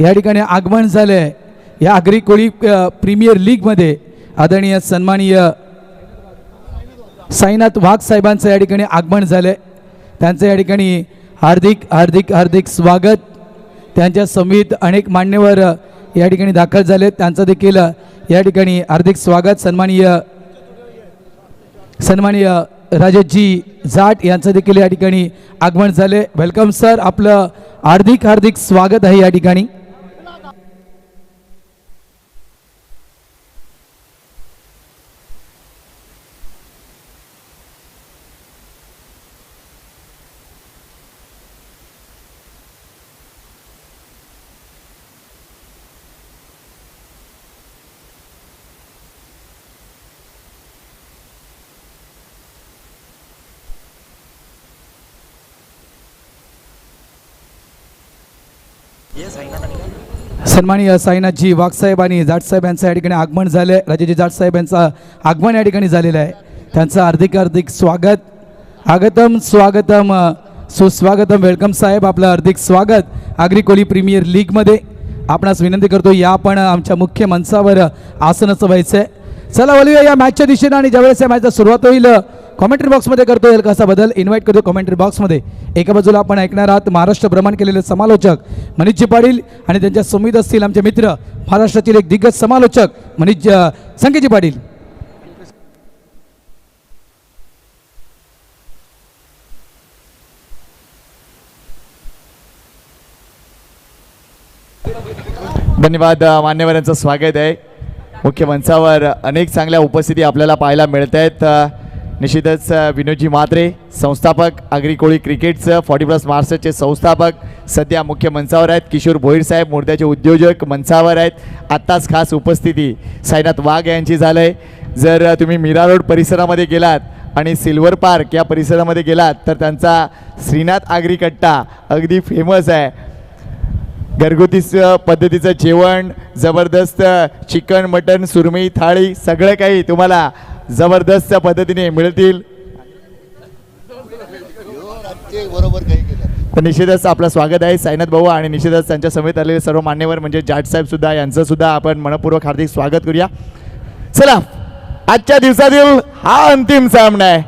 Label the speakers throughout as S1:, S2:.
S1: या ठिकाणी आगमन झालं आहे या आगरी कोळी प्रीमियर लीगमध्ये आदरणीय सन्माननीय साईनाथ वाघ साहेबांचं या ठिकाणी आगमन झालं आहे। त्यांचं या ठिकाणी हार्दिक हार्दिक हार्दिक स्वागत। त्यांच्या समितीत अनेक मान्यवर या ठिकाणी दाखल झाले, त्यांचं देखील या ठिकाणी हार्दिक स्वागत। सन्माननीय राजेशजी जाट यांचं देखील या ठिकाणी आगमन झाले। वेलकम सर, आपलं हार्दिक हार्दिक स्वागत आहे या ठिकाणी। सन्माननीय साईनाथजी वाघसाहेब आणि जाटसाहेब यांचं या ठिकाणी आगमन झालं आहे। राजेजी जाटसाहेब यांचं आगमन या ठिकाणी झालेलं आहे, त्यांचं हार्दिक हार्दिक स्वागत। आगतम स्वागतम सुस्वागतम। वेलकम साहेब, आपलं हार्दिक स्वागत आगरी कोळी प्रीमियर लीगमध्ये। आपणास विनंती करतो या आपण आमच्या मुख्य मंचावर आसनाचं व्हायचं आहे। चला वळूया या मॅचच्या दिशेनं आणि ज्यावेळेस या मॅचला सुरुवात होईल कॉमेंट्री बॉक्समध्ये करतो येईल कसा बदल इन्व्हाइट करतो कॉमेंट्री बॉक्समध्ये। एका बाजूला आपण ऐकणार आहात महाराष्ट्र भ्रमण केलेले समालोचक मनीषजी पाटील आणि त्यांच्या समितीत असतील आमचे मित्र महाराष्ट्रातील एक दिग्गज समालोचक मनीष संकेतजी पाटील।
S2: धन्यवाद, मान्यवरांचं स्वागत आहे मुख्य मंचावर। अनेक चांगल्या उपस्थिती आपल्याला पाहायला मिळत आहेत। निश्चितच विनोदजी म्हात्रे संस्थापक आगरी कोळी क्रिकेटचं 40+ मास्टरचे संस्थापक सध्या मुख्य मंचावर आहेत। किशोर भोईर साहेब मोर्चाचे उद्योजक मंचावर आहेत। आत्ताच खास उपस्थिती साईनाथ वाघ यांची झालं आहे। जर तुम्ही मीरा रोड परिसरामध्ये गेलात आणि सिल्वर पार्क या परिसरामध्ये गेलात तर त्यांचा श्रीनाथ आगरी कट्टा अगदी फेमस आहे। घरगुती पद्धतीचं जेवण, जबरदस्त चिकन मटन सुरमई थाळी सगळं काही तुम्हाला जबरदस्त पद्धतीने मिळतील। तर निश्चितच आपलं स्वागत आहे साईनाथ भाऊ आणि निश्चितच त्यांच्या समेत आलेले सर्व मान्यवर म्हणजे जाट साहेब सुद्धा यांचं सुद्धा आपण मनपूर्वक हार्दिक स्वागत करूया। चला, आजच्या दिवसातील हा अंतिम सामना आहे।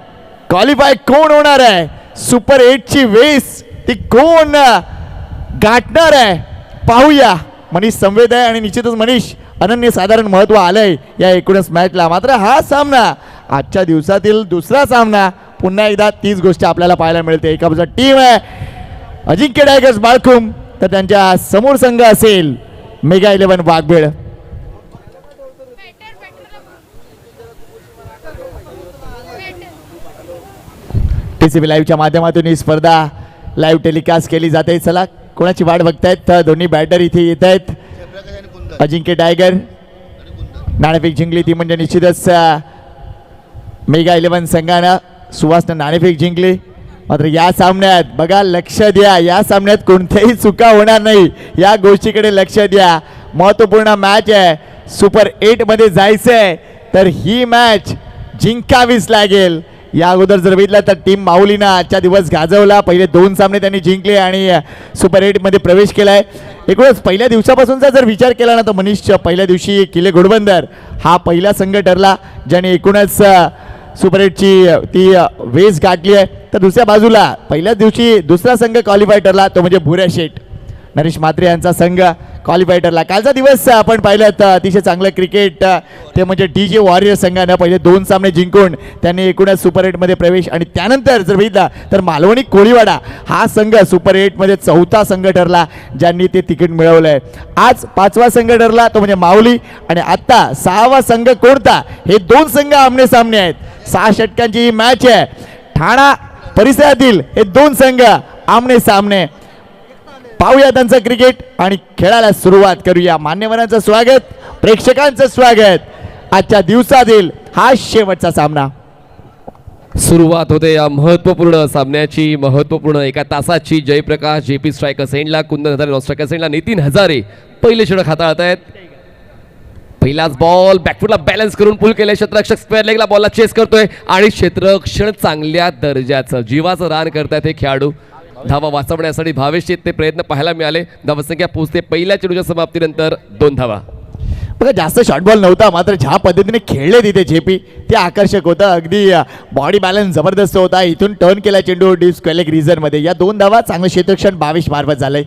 S2: क्वालिफाय कोण होणार आहे, सुपर 8 ची वेस ती कोण गाठणार आहे पाहूया। मनीष संवेद आहे आणि निश्चितच मनीष अनन्यसाधारण महत्त्व आलंय या एकूणच मॅचला। मात्र हा सामना आजच्या दिवसातील दुसरा सामना पुन्हा एकदा तीच गोष्ट आपल्याला पाहायला मिळते। एका बाजूला टीम आहे अजिंक्य टायगर्स बाळकुम तर त्यांच्या समोर संघ असेल मेगा 11 वाघबीळ। टीसीबी लाईव्हच्या माध्यमातून ही स्पर्धा लाईव्ह टेलिकास्ट केली जाते। चला, कोणाची वाट बघतायत दोन्ही बॅटर इथे येत आहेत। अजिंक्य टायगर नाणेफेक जिंकली ती म्हणजे निश्चितच मेगा 11 संघानं सुवासनं नाणेफेक जिंकली। मात्र या सामन्यात बघा, लक्ष द्या, या सामन्यात कोणत्याही चुका होणार नाही या गोष्टीकडे लक्ष द्या। महत्त्वपूर्ण मॅच आहे, सुपर 8 मध्ये जायचंय तर ही मॅच जिंकावीच लागेल। या अगोदर जर बघितलं तर टीम माऊलीनं आजच्या दिवस गाजवला, पहिले 2 सामने त्यांनी जिंकले आणि सुपर 8 मध्ये प्रवेश केलाय। एकूणच पहिल्या दिवसापासूनचा जर विचार केला ना तर मनीष पहिल्या दिवशी किल्ले घोडबंदर हा पहिला संघ ठरला ज्याने एकूणच सुपर 8 ची ती वेस गाठली आहे। तर दुसऱ्या बाजूला पहिल्याच दिवशी दुसरा संघ क्वालिफाय ठरला तो म्हणजे भुऱ्या शेठ नरेश म्हात्रे यांचा संघ क्वालिफाय ठरला। कालचा दिवस आपण पाहिलं अतिशय चांगलं क्रिकेट ते म्हणजे DJ वॉरियर संघानं पहिले 2 सामने जिंकून त्यांनी एकूणच सुपर 8 मध्ये प्रवेश आणि त्यानंतर जर बघितलं तर मालवणी कोळीवाडा हा संघ सुपर 8 मध्ये चौथा संघ ठरला ज्यांनी ते तिकीट मिळवलंय। आज 5वा संघ ठरला तो म्हणजे माऊली आणि आता 6वा संघ कोणता, हे 2 संघ आमने सामने आहेत। 6 षटकांची ही मॅच आहे। ठाणा परिसरातील हे 2 संघ आमने सामने। पाहूया त्यांचं क्रिकेट आणि खेळाला सुरुवात करूया। मान्यवरांचं स्वागत, प्रेक्षकांचं स्वागत। आजच्या दिवसातील हा शेवटचा सामना
S3: सुरुवात होते या महत्त्वपूर्ण सामन्याची, महत्त्वपूर्ण एका तासाची। जयप्रकाश JP स्ट्रायकर सेंडला, कुंदन हजारे नॉन स्ट्रायकर सेंडला, नितीन हजारे पहिले षटक हाताळत आहेत। पहिलाच बॉल बॅकफुटला बॅलन्स करून पुल केले, क्षेत्ररक्षक स्क्वेअर लेगला बॉलला चेस करतोय आणि क्षेत्ररक्षण चांगल्या दर्जाचं जीवाचं रान करतायत हे खेळाडू। धावा वाचवण्यासाठी भावेशचे ते प्रयत्न पाहायला मिळाले. धावसंख्या पोहोचते पहिल्या चेंडूच्या समाप्तीनंतर 2 धावा.
S2: बघा जास्त शॉर्ट बॉल नव्हता, मात्र ज्या पद्धतीने खेळले तिथे जेपी ते आकर्षक होतं. अगदी बॉडी बॅलन्स जबरदस्त होता. इथून टर्न केला चेंडू डीप स्क्वेअर रिजन मध्ये. या 2 धावा चांगलं क्षेत्ररक्षण 22 मार्फत झालंय.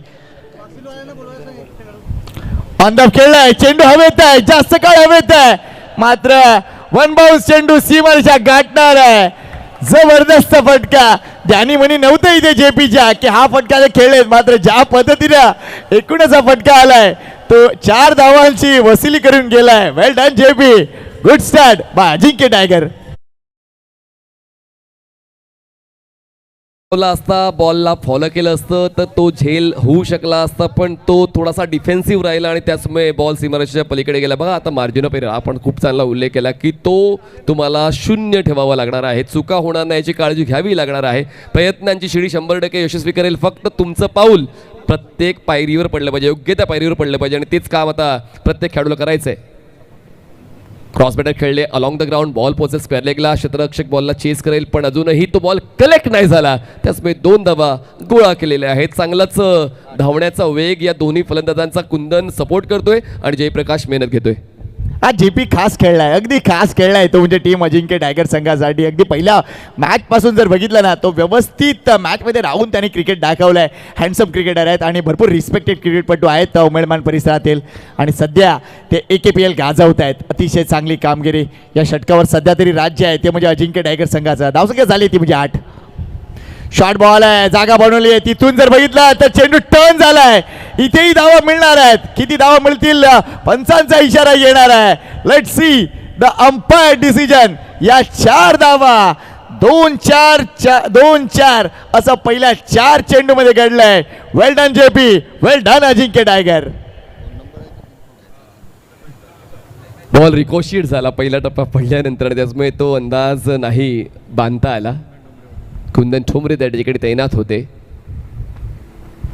S2: अंदाज खेळलाय, चेंडू हवेत आहे, जास्त काळ हवेत आहे, मात्र वन बाउन्स चेंडू सीमारेषा गाठणार आहे. जबरदस्त फटका. ज्यांनी म्हणी नव्हतं इथे जेपीच्या की हा फटका ते खेळलेत, मात्र ज्या पद्धतीने एकूणच हा फटका आलाय तो 4 धावांची वसुली करून गेलाय. Well done JP, good start by Ajinkya tiger.
S3: असता बॉलला फॉलो केलं असतं तर तो झेल होऊ शकला असता, पण तो थोडासा डिफेन्सिव्ह राहिला आणि त्याचमुळे बॉल सीमारेषेच्या पलीकडे गेला. बघा आता मार्जिन ऑफ एरर आपण खूप चांगला उल्लेख केला की तो तुम्हाला 0 ठेवावा लागणार आहे. चुका होणार नाही याची काळजी घ्यावी लागणार आहे. प्रयत्नांची शिडी 100% यशस्वी करेल. फक्त तुमचं पाऊल प्रत्येक पायरीवर पडलं पाहिजे, योग्य त्या पायरीवर पडलं पाहिजे आणि तेच काम आता प्रत्येक खेळाडूला करायचं आहे. क्रॉस बॅटर खेळले अलॉंग द ग्राउंड, बॉल पोहोचेल स्क्वेअर लेगला. क्षेत्ररक्षक बॉलला चेस करेल पण अजूनही तो बॉल कलेक्ट नाही झाला. त्याचमुळे 2 धावा गोळा केलेल्या आहेत. चांगलाच धावण्याचा वेग या दोन्ही फलंदाजांचा कुंदन सपोर्ट करतोय आणि जयप्रकाश मेहनत घेतोय.
S2: आज जेपी खास खेळलाय, अगदी खास खेळलाय तो म्हणजे टीम अजिंक्य टायगर संघासाठी. अगदी पहिल्या मॅच पासून जर बघितलं ना तो व्यवस्थित मॅच मध्ये राहून त्यांनी क्रिकेट दाखवलंय. हँडसम क्रिकेटर आहेत आणि भरपूर रिस्पेक्टेड क्रिकेटपटू आहेत उमेदमान परिसरातील आणि सध्या ते AKPL गाजवत आहेत. अतिशय चांगली कामगिरी या षटकावर सध्या तरी राज्य आहे ते म्हणजे अजिंक्य टायगर संघाचा. धावसंख्या झाली ती म्हणजे 8. शॉर्ट बॉल आहे, जागा बनवली आहे, तिथून जर बघितलं तर चेंडू टर्न झालाय. इथेही धावा मिळणार आहेत. किती धावा मिळतील पंचांचा इशारा येणार आहे. Let's see the umpire decision. या 4 धावा 2-4 असं पहिल्या 4 चेंडू मध्ये घडलंय. वेल डन जेपी, वेल डन अजिंक्य टायगर.
S3: बॉल रिकोशिट झाला पहिला टप्पा पडल्यानंतर, त्याचमुळे तो अंदाज नाही बांधता आला. कुंदन ठोंबरे त्या ठिकाणी तैनात होते.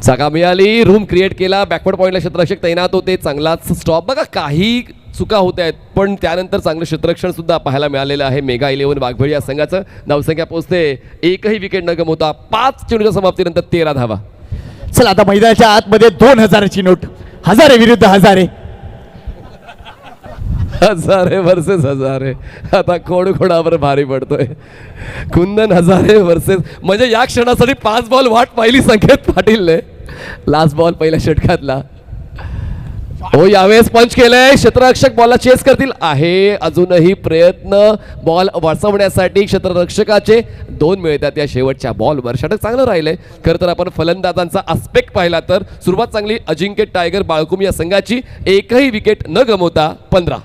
S3: जागा मिळाली, रूम क्रिएट केला, बॅकवर्ड पॉईंटला क्षेत्ररक्षक तैनात होते. चांगलाच स्टॉप. बघा काही चुका होत आहेत पण त्यानंतर चांगलं क्षेत्ररक्षण सुद्धा पाहायला मिळालेलं आहे मेगा 11 वाघबळी या संघाचं. धावसंख्या पोहोचते, एकही विकेट न गमवता 5 चेंडूच्या समाप्तीनंतर 13 धावा.
S2: चला आता मैदानाच्या आतमध्ये 2000ची नोट. हजारे विरुद्ध हजारे.
S3: हजारे वर्सेस हजारे. आता कोणावर भारी पडतोय. कुंदन हजारे वर्सेस म्हणजे या क्षणासाठी 5 बॉल वाट पाहिली संकेत पाटीलने. लास्ट बॉल पहिल्या षटकातला. हो यावेळेस पंच केलंय. क्षेत्ररक्षक बॉलला चेस करतील आहे. अजूनही प्रयत्न बॉल वाचवण्यासाठी क्षेत्ररक्षकाचे 2 मिळतात या शेवटच्या बॉलवर. षटक चांगलं राहिलंय. खरं तर आपण फलंदाजांचा आस्पेक्ट पाहिला तर सुरुवात चांगली अजिंक्य टायगर बाळकुम या संघाची. एकही विकेट न गमवता 15.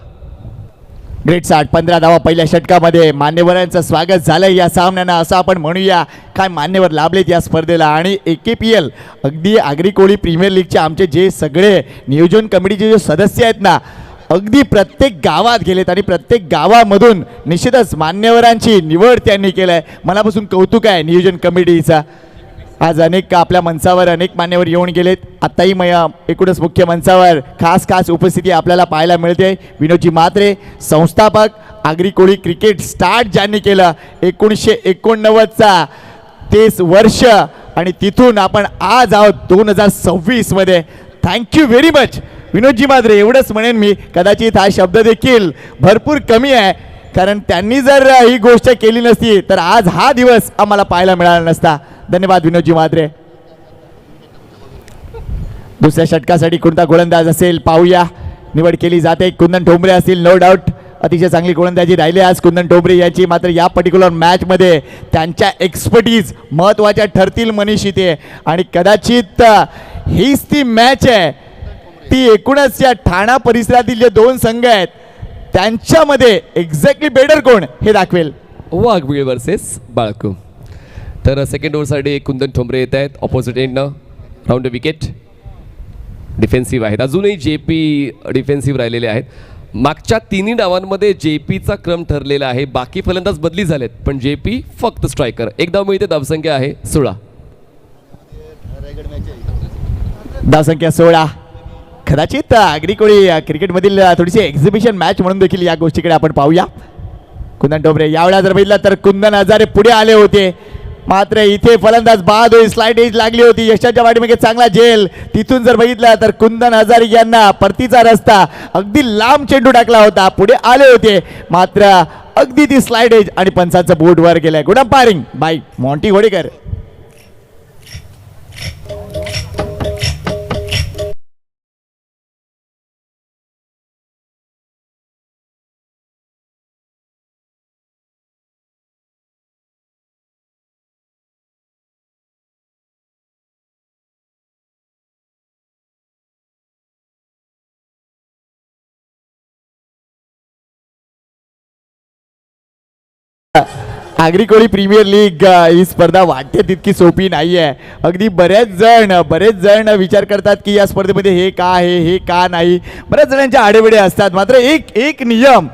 S2: Great start. 15 धावा पहिल्या षटकामध्ये. मान्यवरांचं स्वागत झालंय या सामन्यानं असं आपण म्हणूया. काय मान्यवर लाभलेत या स्पर्धेला. आणि AKPL अगदी आगरी कोळी प्रीमियर लीगचे आमचे जे सगळे नियोजन कमिटीचे जे सदस्य आहेत ना अगदी प्रत्येक गावात गेलेत आणि प्रत्येक गावामधून निश्चितच मान्यवरांची निवड त्यांनी केलंय. मनापासून कौतुक आहे नियोजन कमिटीचा. आज अनेक आपल्या मंचावर अनेक मान्यवर येऊन गेलेत. आत्ताही एकूणच मुख्य मंचावर खास उपस्थिती आपल्याला पाहायला मिळते. विनोदजी म्हात्रे संस्थापक, आगरी कोळी क्रिकेट स्टार्ट ज्यांनी केलं 1989चा 30 वर्ष आणि तिथून आपण आज आहोत 2026 मध्ये. थँक्यू व्हेरी मच विनोदजी म्हात्रे. एवढंच म्हणेन मी. कदाचित हा शब्द देखील भरपूर कमी आहे कारण त्यांनी जर ही गोष्ट केली नसती तर आज हा दिवस आम्हाला पाहायला मिळाला नसता. धन्यवाद विनोदजी म्हात्रे. दुसऱ्या षटकासाठी कोणता गोलंदाज असेल पाहूया. निवड केली जाते. कुंदन ठोंबरे असतील नो डाऊट. अतिशय चांगली गोलंदाजी राहिली आज कुंदन ठोंबरे याची. मात्र या पर्टिक्युलर मॅचमध्ये त्यांच्या एक्सपर्टीज महत्त्वाच्या ठरतील मनीष इथे. आणि कदाचित हीच ती मॅच आहे ती एकूणच या ठाणा परिसरातील जे 2 संघ आहेत त्यांच्यामध्ये एक्झॅक्टली बेटर कोण हे दाखवेल.
S3: वाघबीळ वर्सेस बाळकुम. तर सेकंड ओव्हरसाठी कुंदन ठोंबरे येत आहेत ऑपोजिट एंडनं. Round wicket. डिफेन्सिव्ह आहेत. अजूनही JP डिफेन्सिव्ह राहिलेले आहेत. मागच्या 3 डावांमध्ये JPचा क्रम ठरलेला आहे. बाकी फलंदाज बदली झालेत पण JP फक्त स्ट्रायकर. 1 धाव मिळते. धावसंख्या आहे 16.
S2: धावसंख्या 16. कदाचित आगरी कोळी क्रिकेटमधील थोडीशी एक्झिबिशन मॅच म्हणून देखील या गोष्टीकडे आपण पाहूया. कुंदन ठोंबरे यावेळेला जर बघितलं तर कुंदन हजारे पुढे आले होते मात्र इथे फलंदाज बाद होईल. स्लाइड एज लागली होती यशाच्या वाटेमागे चांगला झेल. तिथून जर बघितलं तर कुंदन हजारे यांना परतीचा रस्ता अगदी लांब चेंडू टाकला होता, पुढे आले होते मात्र अगदी ती स्लाइड एज आणि पंचांचं बोर्ड वर गेलाय. Good umpiring by Monty Ghodekar. Agri Koli premier league ही स्पर्धा वाटते तितकी सोपी नाही आहे. अगदी बरेच जण विचार करतात की या स्पर्धेमध्ये हे का आहे हे का नाही. बऱ्याच जणांच्या आडेवेडे असतात. मात्र एक नियम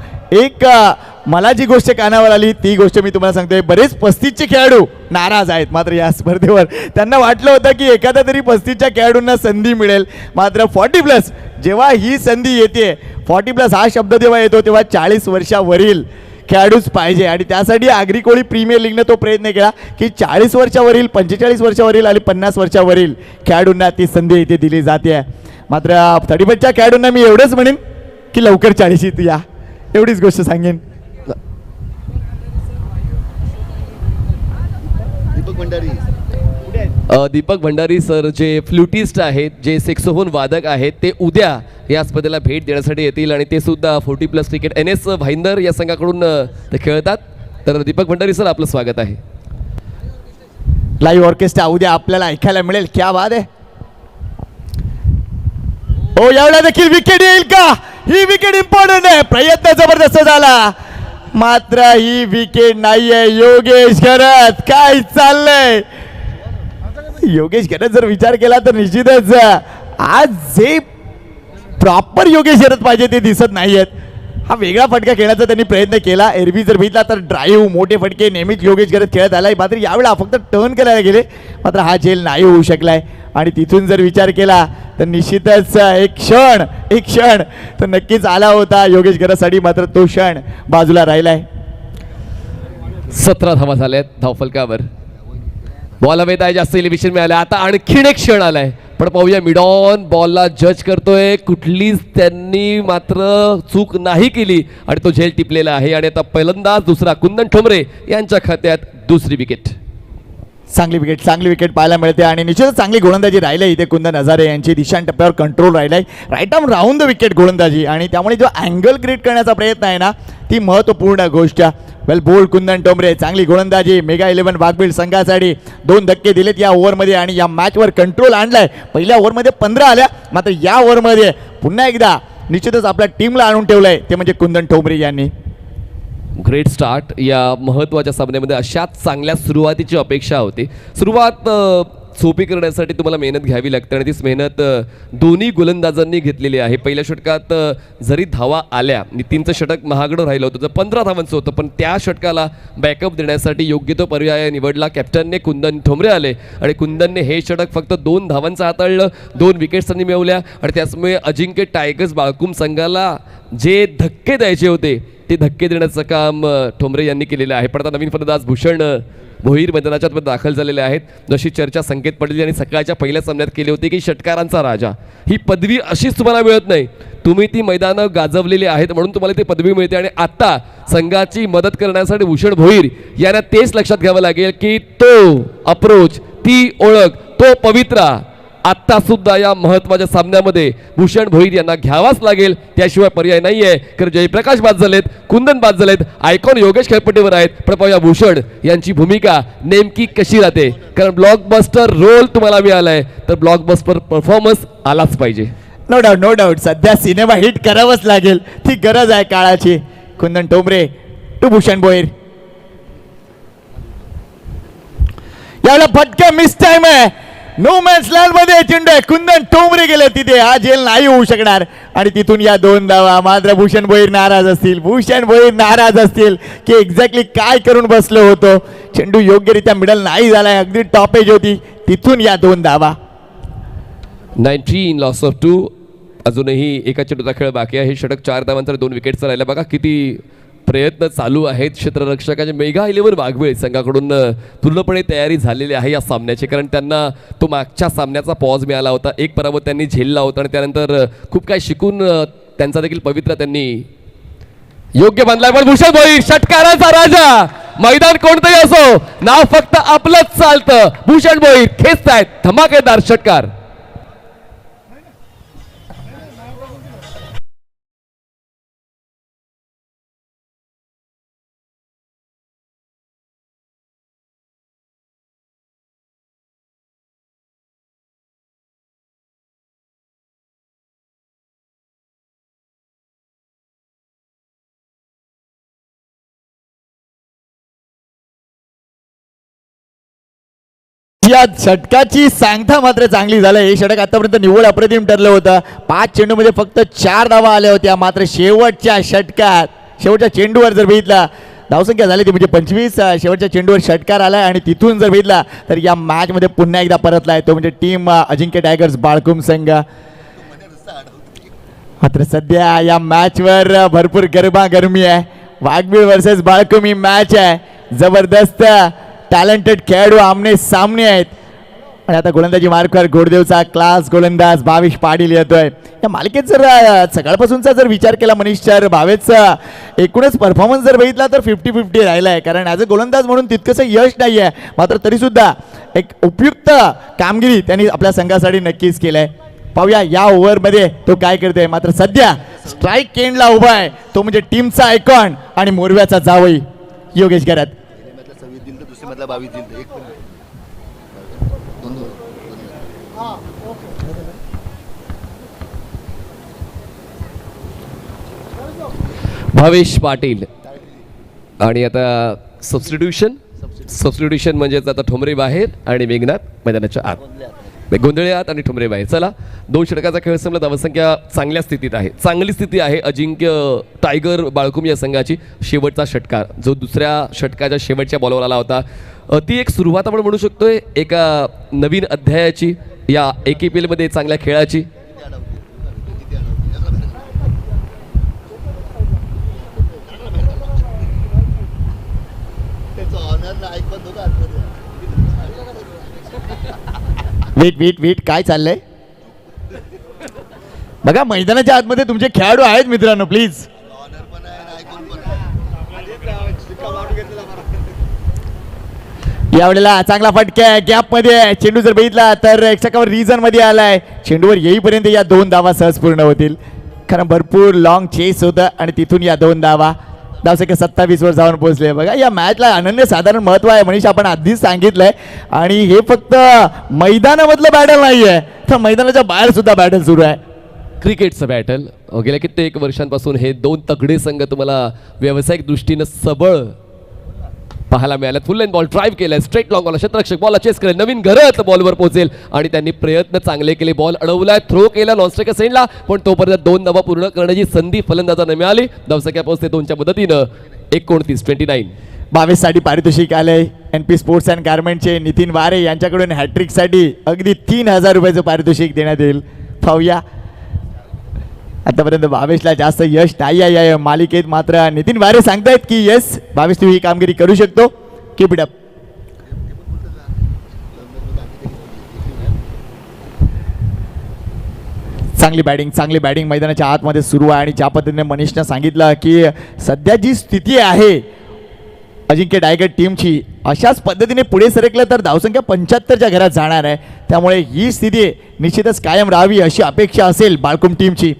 S2: मला जी गोष्ट कानावर आली ती गोष्ट मी तुम्हाला सांगतोय. बरेच 35चे खेळाडू नाराज आहेत मात्र या स्पर्धेवर. त्यांना वाटलं होतं की एखाद्या तरी 35च्या खेळाडूंना संधी मिळेल. मात्र 40+ जेव्हा ही संधी येते, 40+ हा शब्द जेव्हा येतो तेव्हा 40 वर्षावरील खेळाडूच पाहिजे. आणि त्यासाठी आगरी कोळी प्रीमियर लीगनं तो प्रयत्न केला की 40 वर्षावरील 45 वर्षावरील आणि 50 वर्षावरील खेळाडूंना ती संधी इथे दिली जाते. मात्र 35च्या खेळाडूंना मी एवढंच म्हणेन की लवकर 40शीत या, एवढीच गोष्ट सांगेन.
S3: दीपक भंडारी सर जे फ्लुटिस्ट आहेत, जे सेक्सोफोन वादक आहेत, ते उद्या या स्पर्धेला भेट देण्यासाठी येतील आणि ते सुद्धा 40+ क्रिकेट NS भाईंदर या संघाकडून ते खेळतात. तर दीपक भंडारी सर आपलं स्वागत आहे.
S2: लाईव्ह ऑर्केस्ट्रा उद्या आपल्याला ऐकायला मिळेल. क्या बात आहे. ओ यावेळेला देखील विकेट येईल का? ही विकेट इम्पॉर्टंट आहे. प्रयत्न जबरदस्त झाला मात्र ही विकेट नाहीये. योगेश घरत काय चाललंय? योगेश घरत जर विचार केला तर निश्चितच आज जे प्रॉपर योगेश घरत पाहिजे ते दिसत नाहीयेत. हा वेगळा फटका खेळण्याचा त्यांनी प्रयत्न केला. एरवी जर बघितला तर ड्राईव्ह मोठे फटके नेहमीच योगेश घरत खेळत आलाय. मात्र यावेळेला फक्त टर्न करायला गेले मात्र हा झेल नाही होऊ शकलाय. आणि तिथून जर विचार केला तर निश्चितच एक क्षण तर नक्कीच आला होता योगेश घरतसाठी. मात्र तो क्षण बाजूला राहिलाय.
S3: 17 धावा झाल्यात धावफलकावर. बॉल हवेत आहे, जास्त एलिव्हेशन मिळालं. आता आणखीन एक क्षण आलाय पण पाहूया मिड ऑन बॉलला जज करतोय. कुठलीच त्यांनी मात्र चूक नाही केली आणि तो झेल टिपलेला आहे. आणि आता पहिल्यांदाच दुसरा कुंदन ठोंबरे यांच्या खात्यात दुसरी विकेट.
S2: चांगली विकेट पाहायला मिळते आणि निश्चितच चांगली गोलंदाजी राहिली इथे कुंदन हजारे यांची. दिशान टप्प्यावर कंट्रोल राहिलाय. Right arm round the wicket गोलंदाजी आणि त्यामुळे जो अँगल क्रिएट करण्याचा प्रयत्न आहे ना ती महत्त्वपूर्ण गोष्ट. वेल बोल्ड कुंदन ठोंबरे. चांगली गोलंदाजी. मेगा 11 वाघबीळ संघासाठी 2 धक्के दिलेत या ओव्हरमध्ये आणि या मॅचवर कंट्रोल आणलाय. पहिल्या ओव्हरमध्ये 15 आल्या मात्र या ओव्हरमध्ये पुन्हा एकदा निश्चितच आपल्या टीमला आणून ठेवलंय ते म्हणजे कुंदन ठोंबरे यांनी.
S3: ग्रेट स्टार्ट या महत्त्वाच्या सामन्यामध्ये. अशाच चांगल्या सुरुवातीची अपेक्षा होती. सुरुवात सोपी करण्यासाठी तुम्हाला मेहनत घ्यावी लागते आणि तीच मेहनत दोन्ही गोलंदाजांनी घेतलेली आहे. पहिल्या षटकात जरी धावा आल्या, नितीनचं षटक महागडं राहिलं होतं, जर 15 धावांचं होतं पण त्या षटकाला बॅकअप देण्यासाठी योग्य तो पर्याय निवडला कॅप्टनने. कुंदन ठोंबरे आले आणि कुंदनने हे षटक फक्त 2 धावांचं हाताळलं. 2 विकेट्स त्यांनी मिळवल्या आणि त्याचमुळे अजिंक्य टायगर्स बाळकुम संघाला जे धक्के द्यायचे होते ते धक्के देण्याचं काम ठोंबरे यांनी केलेलं आहे. पण आता नवीन फलंदाज भूषण भोईर मैदानाच्या आत दाखल झालेले आहेत. जशी चर्चा संकेत पडली आणि सकाळच्या पहिल्या सामन्यात केली होती की षटकारांचा राजा ही पदवी अशीच तुम्हाला मिळत नाही, तुम्ही ती मैदानं गाजवलेली आहेत म्हणून तुम्हाला ती पदवी मिळते. आणि आता संघाची मदत करण्यासाठी भूषण भोईर यांना तेच लक्षात घ्यावं लागेल की तो अप्रोच, ती ओळख, तो पवित्रा आत्ता सुद्धा या महत्त्वाच्या सामन्यामध्ये भूषण भोईर यांना घ्यावाच लागेल. त्याशिवाय पर्याय नाहीये. कारण जयप्रकाश बाद झालेत, कुंदन बाद झालेत, आयकॉन योगेश खेळपट्टीवर आहेत. पण पाहूया भूषण यांची भूमिका नेमकी कशी राहते. कारण ब्लॉकबस्टर रोल तुम्हाला मिळालाय तर ब्लॉकबस्टर परफॉर्मन्स आलाच पाहिजे.
S2: नो डाऊट सध्या सिनेमा हिट करावंच लागेल, ती गरज आहे काळाची. कुंदन ठोंबरे टू भूषण भोईर. यावेळेला फटका मिस टाइम आहे. नो मॅच लँड मध्ये चेंडू आहे. कुंदन ठोंबरे गेले तिथे. हा झेल नाही होऊ शकणार आणि तिथून या 2 धावा. मात्र भूषण भोईर नाराज असतील की एक्झॅक्टली काय करून बसलो होतो. चेंडू योग्यरित्या मिडल नाही झालाय, अगदी टॉपेज होती. तिथून या 2 धावा.
S3: 19 लॉस ऑफ 2. अजूनही एका चेंडूचा खेळ बाकी आहे. हे षटक 4 धावांचा 2 विकेटचा राहिला. बघा किती प्रयत्न चालू आहेत क्षेत्ररक्षकाचे. मेगा 11 वाघवेळ संघाकडून पूर्णपणे तयारी झालेली आहे या सामन्याची, कारण त्यांना तो मागच्या सामन्याचा पॉज मिळाला होता. एक पराभव त्यांनी झेलला होता आणि त्यानंतर खूप काही शिकून त्यांचा देखील पवित्रा त्यांनी योग्य बांधलाय. पण भूषण भोईर षटकाराचा राजा, मैदान कोणतंही असो नाव फक्त आपलंच चालतं. भूषण भोईर खेचतायत धमाकेदार षटकार.
S2: या षटकाची सांगता मात्र चांगली झालं. हे षटक आतापर्यंत निव्वळ अप्रतिम ठरलं होतं. 5 चेंडूमध्ये फक्त 4 धावा आल्या होत्या. मात्र शेवटच्या षटकात शेवटच्या चेंडूवर जर बघितला धावसंख्या झाली ती म्हणजे 25. शेवटच्या चेंडूवर षटकार आलाय आणि तिथून जर बघितला तर या मॅच मध्ये पुन्हा एकदा परतलाय तो म्हणजे टीम अजिंक्य टायगर्स बाळकुम संघ. मात्र सध्या या मॅच वर भरपूर गरमागरमी आहे. वाघबीळ वर्सेस बाळकुम ही मॅच आहे. जबरदस्त टॅलेंटेड खेळाडू आमने सामने आहेत. आणि आता गोलंदाजी मार्कवर घोडदेवचा क्लास गोलंदाज भावेश पाटील येतोय. या मालिकेत जर सकाळपासूनचा जर विचार केला मनीष तर भावेशचा एकूणच परफॉर्मन्स जर बघितला तर 50-50 राहिला आहे. कारण ॲज अ गोलंदाज म्हणून तितकंसं यश नाही आहे, मात्र तरीसुद्धा एक उपयुक्त कामगिरी त्यांनी आपल्या संघासाठी नक्कीच केलं आहे. पाहूया या ओव्हरमध्ये तो काय करतोय. मात्र सध्या स्ट्राईक केंडला उभा आहे तो म्हणजे टीमचा आयकॉन आणि मोरव्याचा जावई योगेश गरात.
S4: मधला 22 दिल एक
S3: भावेश पाटील आणि आता सबस्टिट्यूशन म्हणजेच आता ठोंबरे बाहेर आणि मेघनाथ मैदानाच्या आत, गोंधळे आत आणि ठोंबरे बाहेर. चला 2 षटकाचा खेळ संपला. धावसंख्या चांगल्या स्थितीत आहे, चांगली स्थिती आहे अजिंक्य टायगर बाळकुम या संघाची. शेवटचा षटकार जो दुसऱ्या षटकाच्या शेवटच्या बॉलवर आला होता ती एक सुरुवात आपण म्हणू शकतोय एका नवीन अध्यायाची या AKPL मध्ये चांगल्या खेळाची.
S2: वेट काय चाललंय बघा. मैदानाच्या आतमध्ये तुमचे खेळाडू आहेत मित्रांनो, प्लीज. यावेळेला चांगला फटका गॅप मध्ये चेंडू जर बघितला तर एक्स्ट्रा रिझन मध्ये आलाय. चेंडूवर येईपर्यंत या 2 धावा सहज पूर्ण होतील. कारण भरपूर लॉंग चेस होतं आणि तिथून या 2 धावा धावसंख्या 27 वर जाऊन पोहोचले. बघा या मॅचला अनन्यसाधारण महत्व आहे मनीष, आपण आधीच सांगितलंय. आणि हे फक्त मैदानामधलं बॅटल नाही आहे तर मैदानाच्या बाहेर सुद्धा बॅटल सुरू आहे.
S3: क्रिकेटचं बॅटल. गेल्या कित्येक वर्षांपासून हे 2 तगडे संघ तुम्हाला व्यावसायिक दृष्टीनं सबळ पाहायला मिळालं. फुल लाईन बॉल ड्राईव्ह केलाय, स्ट्रेट लॉंग बॉल, क्षेत्ररक्षक बॉलला चेस करेल, नवीन घरात बॉलवर पोहोचेल आणि त्यांनी प्रयत्न चांगले केले. बॉल अडवलाय, थ्रो केला नॉनस्ट्रायकर सेंडला, पण तोपर्यंत 2 धावा पूर्ण करण्याची संधी फलंदाजांना मिळाली. धावसंख्या पोहोचते 2च्या मदतीनं 29.
S2: 22 साठी पारितोषिक आलंय NP स्पोर्ट्स अँड गारमेंटचे नितीन वारे यांच्याकडून हॅट्रिक साठी अगदी 3000 रुपयाचं पारितोषिक देण्यात येईल. पाहूया आतापर्यंत भावेशला जास्त यश नाही आहे या मालिकेत, मात्र नितीन वारे सांगतायत की येस भावेश तू ही कामगिरी करू शकतो, कीप इट अप. चांगली बॅटिंग मैदानाच्या आतमध्ये सुरू आहे. आणि ज्या पद्धतीने मनीषनं सांगितलं की सध्या जी स्थिती आहे अजिंक्य टायगर टीमची, अशाच पद्धतीने पुढे सरकलं तर धावसंख्या 75च्या घरात जाणार आहे. त्यामुळे ही स्थिती निश्चितच कायम राहावी अशी अपेक्षा असेल बाळकुम टीमची.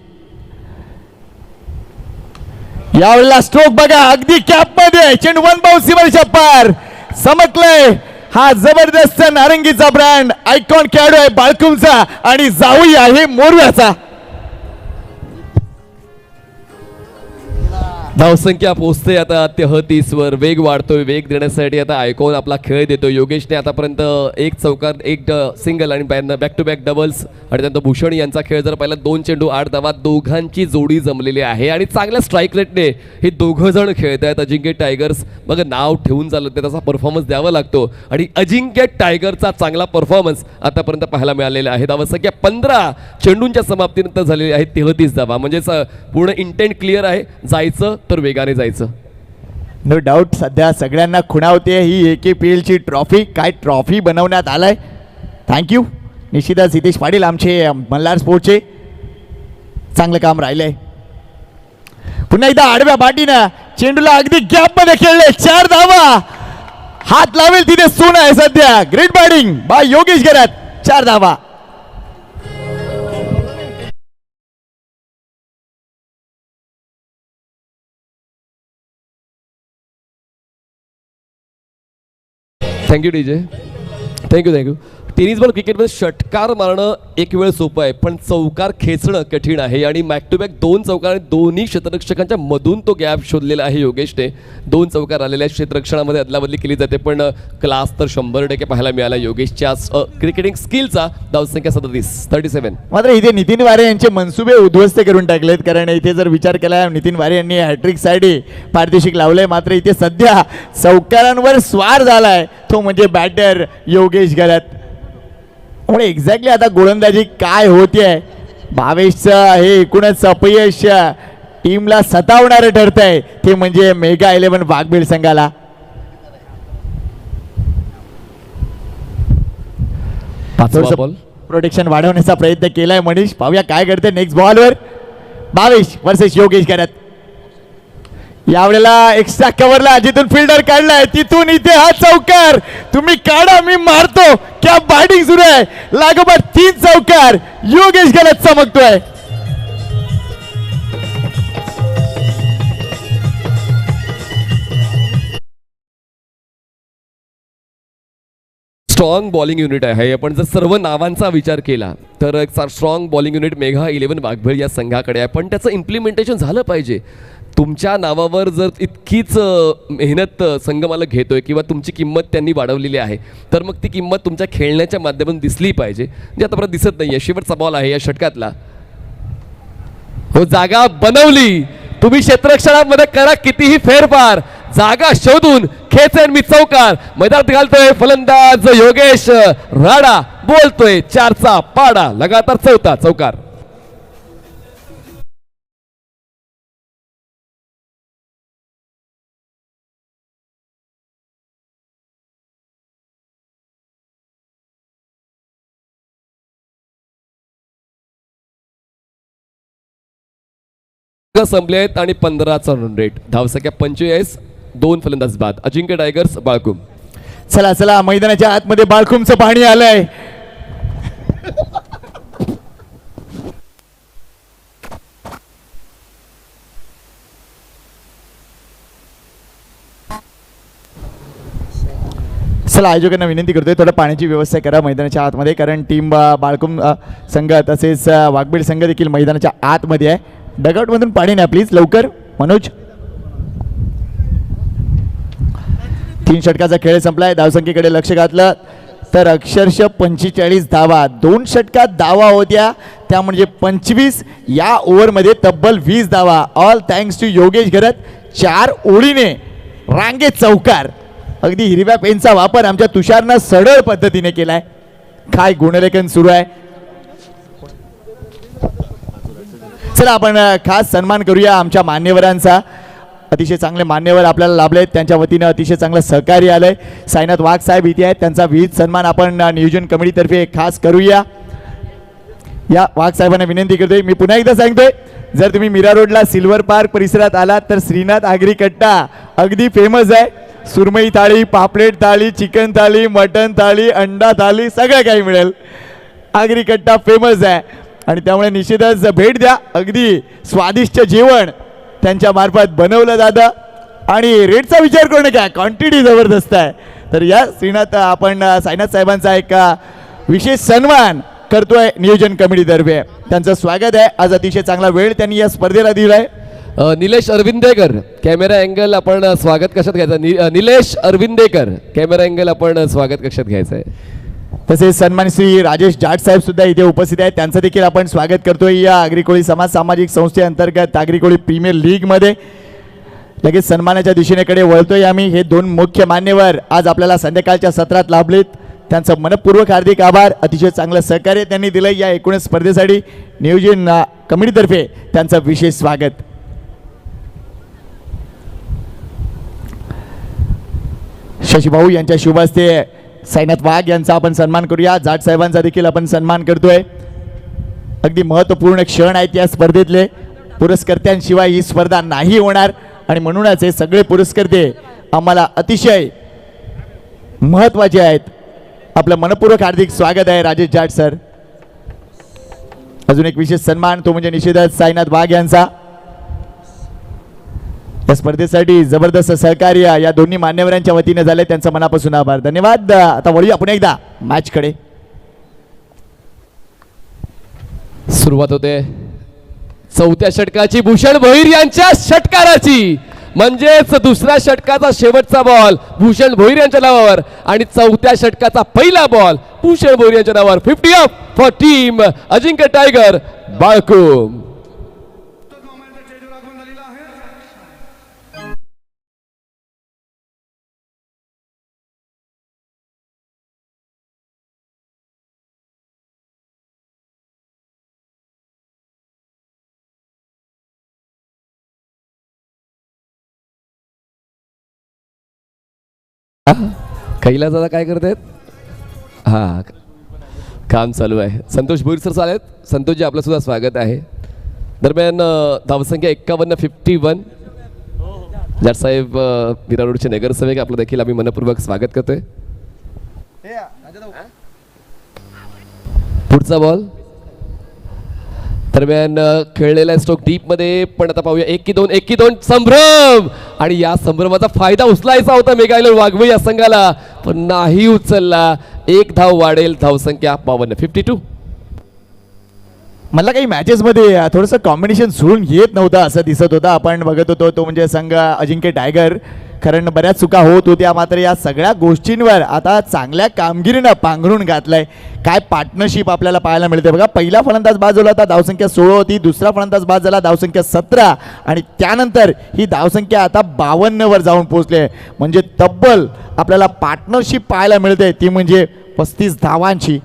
S2: यावेळेला स्ट्रोक बघा अगदी कॅप मध्ये, चेंडू 1 बाउन्स सीमारेषा पार चमकलंय. हा जबरदस्त नारंगीचा ब्रँड आयकॉन खेळाडू आहे बाळकुमचा आणि जाऊई आहे मोरव्याचा.
S3: धावसंख्या पोहोचते आता 33 वर. वेग वाढतोय, वेग देण्यासाठी आता आयकॉन आपला खेळ देतो. योगेशने आतापर्यंत 1 चौकार 1 सिंगल आणि बॅक टू बॅक डबल्स आणि त्यानंतर भूषण यांचा खेळ जर पाहिला 2 चेंडू 8 धावा, दोघांची जोडी जमलेली आहे आणि चांगल्या स्ट्राईक रेटने हे दोघं जण खेळत आहेत. अजिंक्य टायगर्स बघ नाव ठेवून चालत नाही, त्याचा परफॉर्मन्स द्यावा लागतो आणि अजिंक्य टायगरचा चांगला परफॉर्मन्स आतापर्यंत पाहायला मिळालेला आहे. धावसंख्या 15 चेंडूंच्या समाप्तीनंतर झालेली आहे 33 धावा. म्हणजेच पूर्ण इंटेंट क्लिअर आहे, जायचं तर वेगाने जायचं.
S2: नो डाऊट सध्या सगळ्यांना खुणावते ही AKPL ची ट्रॉफी. काय ट्रॉफी बनवण्यात आलाय. थँक्यू निश्चितच हितेश पाटील आमचे मल्हार स्पोर्टचे. चांगलं काम राहिलंय. पुन्हा एकदा आडव्या पाठीनं चेंडूला अगदी गॅप मध्ये खेळले. 4 धावा. हात लावेल तिथे सोन आहे सध्या. Great batting by Yogesh Garat. 4 धावा.
S3: Thank you DJ. Thank you. Tennis ball क्रिकेटमध्ये षटकार मारणं एक वेळ सोपं आहे, पण चौकार खेचणं कठीण आहे. आणि बॅक टू बॅक 2 चौकार आणि दोन्ही क्षेत्ररक्षकांच्या मधून तो गॅप शोधलेला आहे योगेशने. 2 चौकार आलेल्या क्षेत्ररक्षणामध्ये अदलाबदली केली जाते, पण क्लास तर 100% पाहायला मिळाला योगेशच्या क्रिकेटिंग स्किलचा. धावसंख्या 37.
S2: मात्र इथे नितीन वारे यांचे मनसुबे उद्ध्वस्त करून टाकलेत. कारण इथे जर विचार केला नितीन वारे यांनी हॅट्रिकसाठी पारितोषिक लावलंय, मात्र इथे सध्या चौकारांवर स्वार झालाय तो म्हणजे बॅटर योगेश गरात. त्यामुळे एक्झॅक्टली आता गोलंदाजी काय होतीये. भावेशचं हे एकूणच अपयश टीमला सतावणारं ठरत आहे. ते म्हणजे मेगा 11 वाघबीळ संघाला.
S3: बॉल
S2: प्रोटेक्शन वाढवण्याचा प्रयत्न केलाय मनीष. पाहूया काय करते नेक्स्ट बॉलवर. भावेश वर्सेस योगेश गरात. यावेळेला एक्स्ट्रा कव्हरला जिथून फिल्डर काढलाय तिथून इथे हा चौकार. तुम्ही काढा मी मारतो. क्या बॅटिंग सुरू आहे. लागोपाठ 3 चौकार. योगेश गरात चमकतोय.
S3: स्ट्रॉंग बॉलिंग युनिट आहे. आपण जर सर्व नावांचा विचार केला तर एक स्ट्रॉंग बॉलिंग युनिट मेघा 11 वाघबीळ या संघाकडे आहे, पण त्याचं इम्प्लिमेंटेशन झालं पाहिजे. तुमच्या नावावर जर इतकीच मेहनत संघ मला घेतोय किंवा तुमची किंमत त्यांनी वाढवलेली आहे, तर मग ती किंमत तुमच्या खेळण्याच्या माध्यमातून दिसली पाहिजे, जे आतापर्यंत दिसत नाही आहे. शेवटचा बॉल आहे या षटकातला. हो, जागा बनवली तुम्ही. क्षेत्ररक्षणामध्ये करा कितीही फेरफार. जागा शोधून खेचेन मी चौकार. मैदानात घालतोय फलंदाज योगेश राडा. बोलतोय 4चा पाडा. लगातार 4था चौकार. संपले आहेत आणि 15चा रन रेट. धावसंख्या 45. 2 फलंदाज बाद. अजिंक्य टायगर्स बाळकुम.
S2: चला मैदानाच्या आतमध्ये बाळकुमचं पाणी आलंय. चला आयोजकांना विनंती करतोय थोडं पाण्याची व्यवस्था करा मैदानाच्या आतमध्ये, कारण टीम बाळकुम संघ तसेच वाघबीळ संघ देखील मैदानाच्या आतमध्ये आहे. डगआउटमधून पाणी ना प्लीज लवकर. मनोज. 3 षटकाचा खेळ संपलाय. धावसंख्येकडे लक्ष घातलं तर अक्षरशः 45 धावा. 2 षटकात धावा होत्या त्या म्हणजे 25. या ओव्हरमध्ये तब्बल 20 धावा. All thanks to Yogesh Garat. 4 ओळीने रांगेत चौकार. अगदी हिरव्या पेनचा वापर आमच्या तुषारनं सरळ पद्धतीने केलाय. काय गुणलेखन सुरू आहे. चला आपण खास सन्मान करूया आमच्या मान्यवरांचा. अतिशय चांगले मान्यवर आपल्याला लाभलेत. त्यांच्या वतीनं अतिशय चांगलं सहकार्य आलंय. साईनाथ वाघ साहेब इथे आहेत. त्यांचा विहित सन्मान आपण नियोजन कमिटीतर्फे खास करूया. या वाघ साहेबांना विनंती करतोय. मी पुन्हा एकदा सांगतोय, जर तुम्ही मीरा रोडला सिल्वर पार्क परिसरात आलात तर श्रीनाथ आगरी कट्टा अगदी फेमस आहे. सुरमई थाळी, पापलेट थाळी, चिकन थाळी, मटन थाळी, अंडा थाळी सगळं काही मिळेल. आगरी कट्टा फेमस आहे आणि त्यामुळे निश्चितच भेट द्या. अगदी स्वादिष्ट जेवण त्यांच्या मार्फत बनवलं जातं आणि रेटचा विचार करू नका. क्वांटिटी जबरदस्त आहे. तर या श्रीनाथ आपण साईनाथ साहेबांचा एक विशेष सन्मान करतोय नियोजन कमिटीतर्फे. त्यांचं स्वागत आहे. आज अतिशय चांगला वेळ त्यांनी या स्पर्धेला दिलाय.
S3: निलेश अरविंदेकर कॅमेरा अँगल आपण स्वागत कक्षात घ्यायचा. निलेश अरविंदेकर कॅमेरा अँगल आपण स्वागत कक्षात घ्यायचं आहे.
S2: तसेच सन्मान श्री राजेश जाट साहेब सुद्धा इथे उपस्थित आहेत. त्यांचं देखील आपण स्वागत करतोय या आगरी समाज सामाजिक संस्थेअंतर्गत आगरी प्रीमियर लीग मध्ये. लगेच सन्मानाच्या दिशेनेकडे वळतोय आम्ही. हे 2 मुख्य मान्यवर आज आपल्याला संध्याकाळच्या सत्रात लाभलेत. त्यांचं मनपूर्वक हार्दिक आभार. अतिशय चांगलं सहकार्य त्यांनी दिलं या एकूणच स्पर्धेसाठी. नियोजन कमिटीतर्फे त्यांचं विशेष स्वागत. शशीभाऊ यांच्या शुभ हस्ते साईनाथ वाघ यांचा आपण सन्मान करूया. जाट साहेबांचा देखील आपण सन्मान करतोय. अगदी महत्त्वपूर्ण क्षण आहेत या स्पर्धेतले. पुरस्कर्त्यांशिवाय ही स्पर्धा नाही होणार आणि म्हणूनच हे सगळे पुरस्कर्ते आम्हाला अतिशय महत्त्वाचे आहेत. आपलं मनपूर्वक हार्दिक स्वागत आहे राजेश जाट सर. अजून एक विशेष सन्मान तो म्हणजे निश्चितच साईनाथ वाघ यांचा. या स्पर्धेसाठी जबरदस्त सहकार्य या दोन्ही मान्यवरांच्या वतीने झाले, त्यांचा मनापासून आभार, धन्यवाद. आता वळूया पुन्हा एकदा मॅचकडे.
S3: सुरुवात होते चौथ्या षटकाची भूषण भोईर यांच्या षटकाराची, म्हणजेच दुसऱ्या षटकाचा शेवटचा बॉल भूषण भोईर यांच्या नावावर आणि चौथ्या षटकाचा पहिला बॉल भूषण भोईर यांच्या नावावर. 50 up for team Ajinkya tiger Balkum. Kailas दादा काय करतायत? हा, काम चालू आहे. संतोष भोईर सर चालेत. संतोषजी आपलं सुद्धा स्वागत आहे. दरम्यान धावसंख्या 51. जाट साहेब विरा रोडचे नगरसेवक आपलं देखील आम्ही मनपूर्वक स्वागत करतोय. पुढचा बॉल दरम्यान खेळलेला स्ट्रोक डीप मध्ये, पण आता पाहूया 1-2 संभ्रम आणि या संभ्रमाचा फायदा उचलायचा होता मेघालय वाघवे या संघाला, पण नाही उचलला. एक धाव वाढेल, धावसंख्या 52. 52.
S2: मला काही मॅचेसमध्ये थोडंसं कॉम्बिनेशन जुळून येत नव्हतं असं दिसत होतं. आपण बघत होतो तो म्हणजे संघ अजिंक्य टायगर. कारण बऱ्याच चुका होत होत्या, मात्र या सगळ्या गोष्टींवर आता चांगल्या कामगिरीनं पांघरून घातलंय. काय पार्टनरशिप आपल्याला पाहायला मिळते बघा. पहिला फलंदाज बाद झाला होता, धावसंख्या 16 होती. दुसरा फलंदाज बाद झाला, धावसंख्या 17 आणि त्यानंतर ही धावसंख्या आता 52 वर जाऊन पोहोचले. म्हणजे तब्बल आपल्याला पार्टनरशिप पाहायला मिळते, ती म्हणजे 35 धावांची.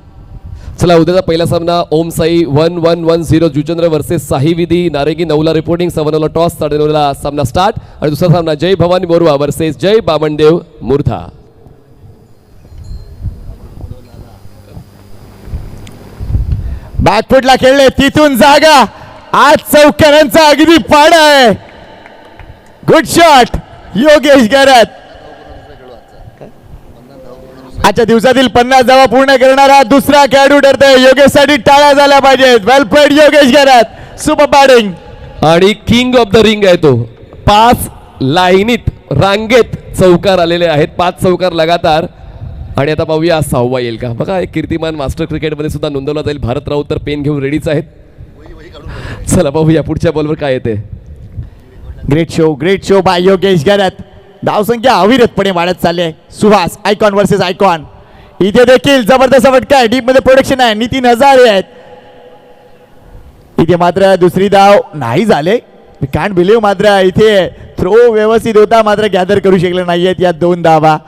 S3: चला उद्याचा पहिला सामना ओम साई 1110 जुचंद्र वर्सेस साई विधी नारेगी. 9ला रिपोर्टिंग, 9ला टॉस, 9:30ला सामना स्टार्ट. आणि दुसरा सामना जय भवानी मोरवा वर्सेस जय बामणदेव मुर्धा.
S2: बॅकफुटला खेळले, तिथून जागा. आज चौकारांचा अगदी पाडा आहे. Good shot Yogesh Garat. आजच्या दिवसातील 50 धावा पूर्ण करणारा दुसरा खेळाडू ठरतोय. योगेशसाठी टाळ्या झाल्या पाहिजेत. वेल प्लेड योगेश गरत, सुपर बॅटिंग.
S3: आणि किंग ऑफ द रिंग आहे तो. 5 लाईनीत रांगेत चौकार आलेले आहेत, 5 चौकार लगातार. आणि आता पाहूया 6वा येईल का. बघा एक कीर्तिमान मास्टर क्रिकेटमध्ये सुद्धा नोंदवला जाईल. भारत राऊत तर पेन घेऊन रेडीच आहेत. चला पाहूया पुढच्या बॉलवर काय येते.
S2: Great show by Yogesh Garat. धावसंख्या अविरतपणे वाढत चालली आहे. Suhas icon versus icon. इथे देखील जबरदस्त फटका आहे. डीप मध्ये प्रोडक्शन आहे. नितीन हजारे आहेत. इथे मात्र दुसरी धाव नाही झाले. मी कांट बिलीव्ह. मात्र इथे थ्रो व्यवस्थित होता, मात्र गॅदर करू शकले नाहीयेत या 2 धावा.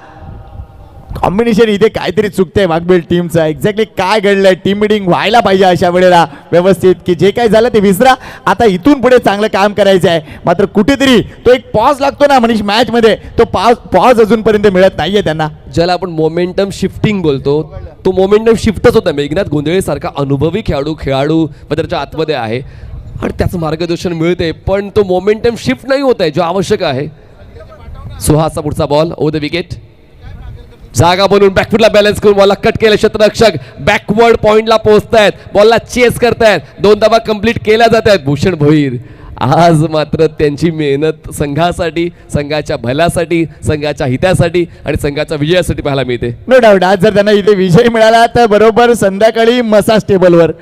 S2: कॉम्बिनेशन इथे काहीतरी चुकतंय वाघबीळ टीमचं. एक्झॅक्टली काय घडलंय. टीम मिटिंग व्हायला पाहिजे अशा वेळेला व्यवस्थित, की जे काही झालं ते विसरा. आता इथून पुढे चांगलं काम करायचं आहे. मात्र कुठेतरी तो एक पॉज लागतो ना मनीष मॅच मध्ये, तो पॉज अजूनपर्यंत मिळत नाहीये त्यांना.
S3: ज्याला आपण मोमेंटम शिफ्टिंग बोलतो, तो मोमेंटम शिफ्टच होता. मेघनाथ गोंधळे सारखा अनुभवी खेळाडू पदरच्या आतमध्ये आहे आणि त्याचं मार्गदर्शन मिळते, पण तो मोमेंटम शिफ्ट नाही होत आहे जो आवश्यक आहे. सुहासचा पुढचा बॉल ओव्हर द विकेट. जागा बनवून बॅकफुटला बॅलन्स करून बॉलला कट केलं. क्षेत्ररक्षक बॅकवर्ड पॉइंटला पोहोचतायत, बॉलला चेस करतायत. 2 धावा कंप्लीट केल्या जात आहेत. भूषण भोईर आज मात्र त्यांची मेहनत संघासाठी, संघाच्या भल्यासाठी, संघाच्या हितासाठी आणि संघाच्या विजयासाठी पाहायला मिळते.
S2: नो डाऊट आज जर त्यांना इथे विजय मिळाला तर बरोबर संध्याकाळी मसाज टेबलवर.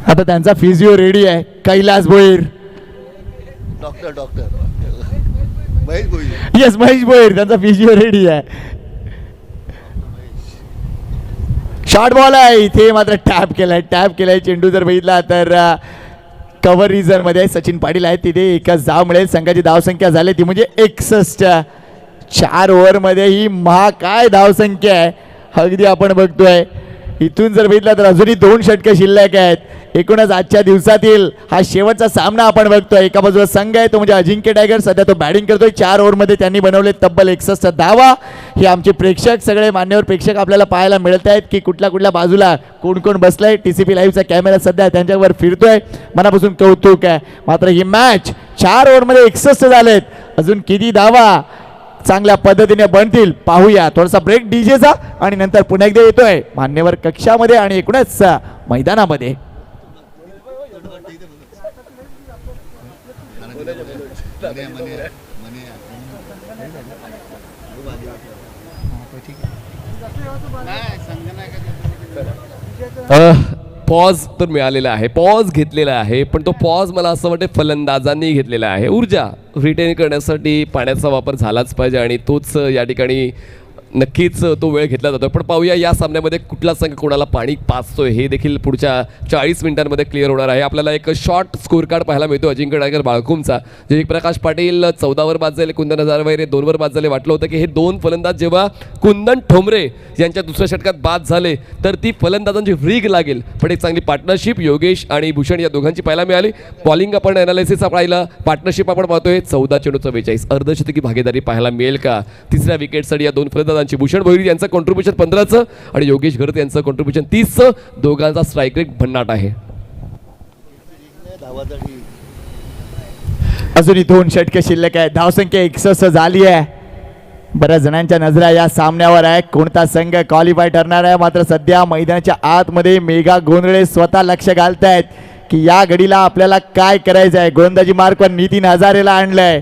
S2: आता त्यांचा फिजिओ रेडी आहे. कैलास भोईर.
S4: डॉक्टर महेश भोईर.
S2: येस महेश भोईर, त्यांचा फिजिओ रेडी आहे. शॉर्ट बॉल आहे. इथे मात्र टॅप केलाय चेंडू. जर बघितला तर कव्हर रिझन मध्ये सचिन पाटील आहेत. तिथे एकच धाव मिळेल. संघाची धावसंख्या झाली ती म्हणजे 61. 4 ओव्हरमध्ये ही काय धावसंख्या आहे. अगदी आपण बघतोय इथून जर बघितलं तर अजूनही 2 षटकं शिल्लक आहेत. एकूणच आजच्या दिवसातील हा शेवटचा सामना आपण बघतोय. एका बाजूला संघ आहे तो म्हणजे अजिंक्य टायगर, सध्या तो बॅटिंग करतोय. 4 ओव्हरमध्ये त्यांनी बनवले तब्बल 61 धावा. हे आमचे प्रेक्षक, सगळे मान्यवर प्रेक्षक आपल्याला पाहायला मिळत आहेत की कुठल्या कुठल्या बाजूला कोण कोण बसलंय. TCP लाईव्हचा कॅमेरा सध्या त्यांच्यावर फिरतोय. मनापासून कौतुक आहे. मात्र ही मॅच 4 ओव्हरमध्ये 61 झालेत. अजून किती धावा चांगल्या पद्धतीने बनतील पाहूया. थोडासा ब्रेक डीजेचा आणि नंतर पुन्हा एकदा येतोय मान्यवर कक्षामध्ये आणि एकूणच मैदानामध्ये.
S3: पॉज तर मिळालेला आहे, पॉज घेतलेला आहे, पण तो पॉज मला असं वाटतं फलंदाजांनी घेतलेला आहे. ऊर्जा रिटेन करण्यासाठी पाण्याचा वापर झालाच पाहिजे आणि तोच या ठिकाणी नक्कीच तो वेळ घेतला जातो. पण पाहूया या सामन्यामध्ये कुठला संघ कोणाला पाणी पाचतोय हे देखील पुढच्या 40 मिनिटांमध्ये क्लिअर होणार आहे. आपल्याला एक शॉर्ट स्कोर कार्ड पाहायला मिळतो अजिंक्य टायगर बाळकुमचा. जे प्रकाश पाटील 14वर बाद झाले, कुंदन हजारवैरे 2वर बाद झाले. वाटलं होतं की हे 2 फलंदाज जेव्हा कुंदन ठोंबरे यांच्या दुसऱ्या षटकात बाद झाले तर ती फलंदाजांची रीग लागेल. पण एक चांगली पार्टनरशिप योगेश आणि भूषण या दोघांची पाहायला मिळाली. बॉलिंग आपण अनालिसिस पाहिलं, पार्टनरशिप आपण पाहतोय. 14 चेंडू 44 अर्धशतकी भागीदारी पाहायला मिळेल का तिसऱ्या विकेटसाठी या 2 फलंदाजांची. भूषण भोईर यांचं कॉन्ट्रीब्युशन 15चं आणि योगेश घरत यांचं कॉन्ट्रीब्युशन 30चं. दोघांचा स्ट्राईक रेट भन्नाट आहे.
S2: अजूनही 2 षटके शिल्लक आहे. धावसंख्या 61 झाली आहे. बऱ्याच जणांच्या नजरा या सामन्यावर आहे. कोणता संघ क्वालिफाय ठरणार आहे. मात्र सध्या मैदानाच्या आतमध्ये मेघा गोंधळे स्वतः लक्ष घालतायत की या घडीला आपल्याला काय करायचं आहे. गोलंदाजी मार्कवर नितीन हजारेला आणलंय.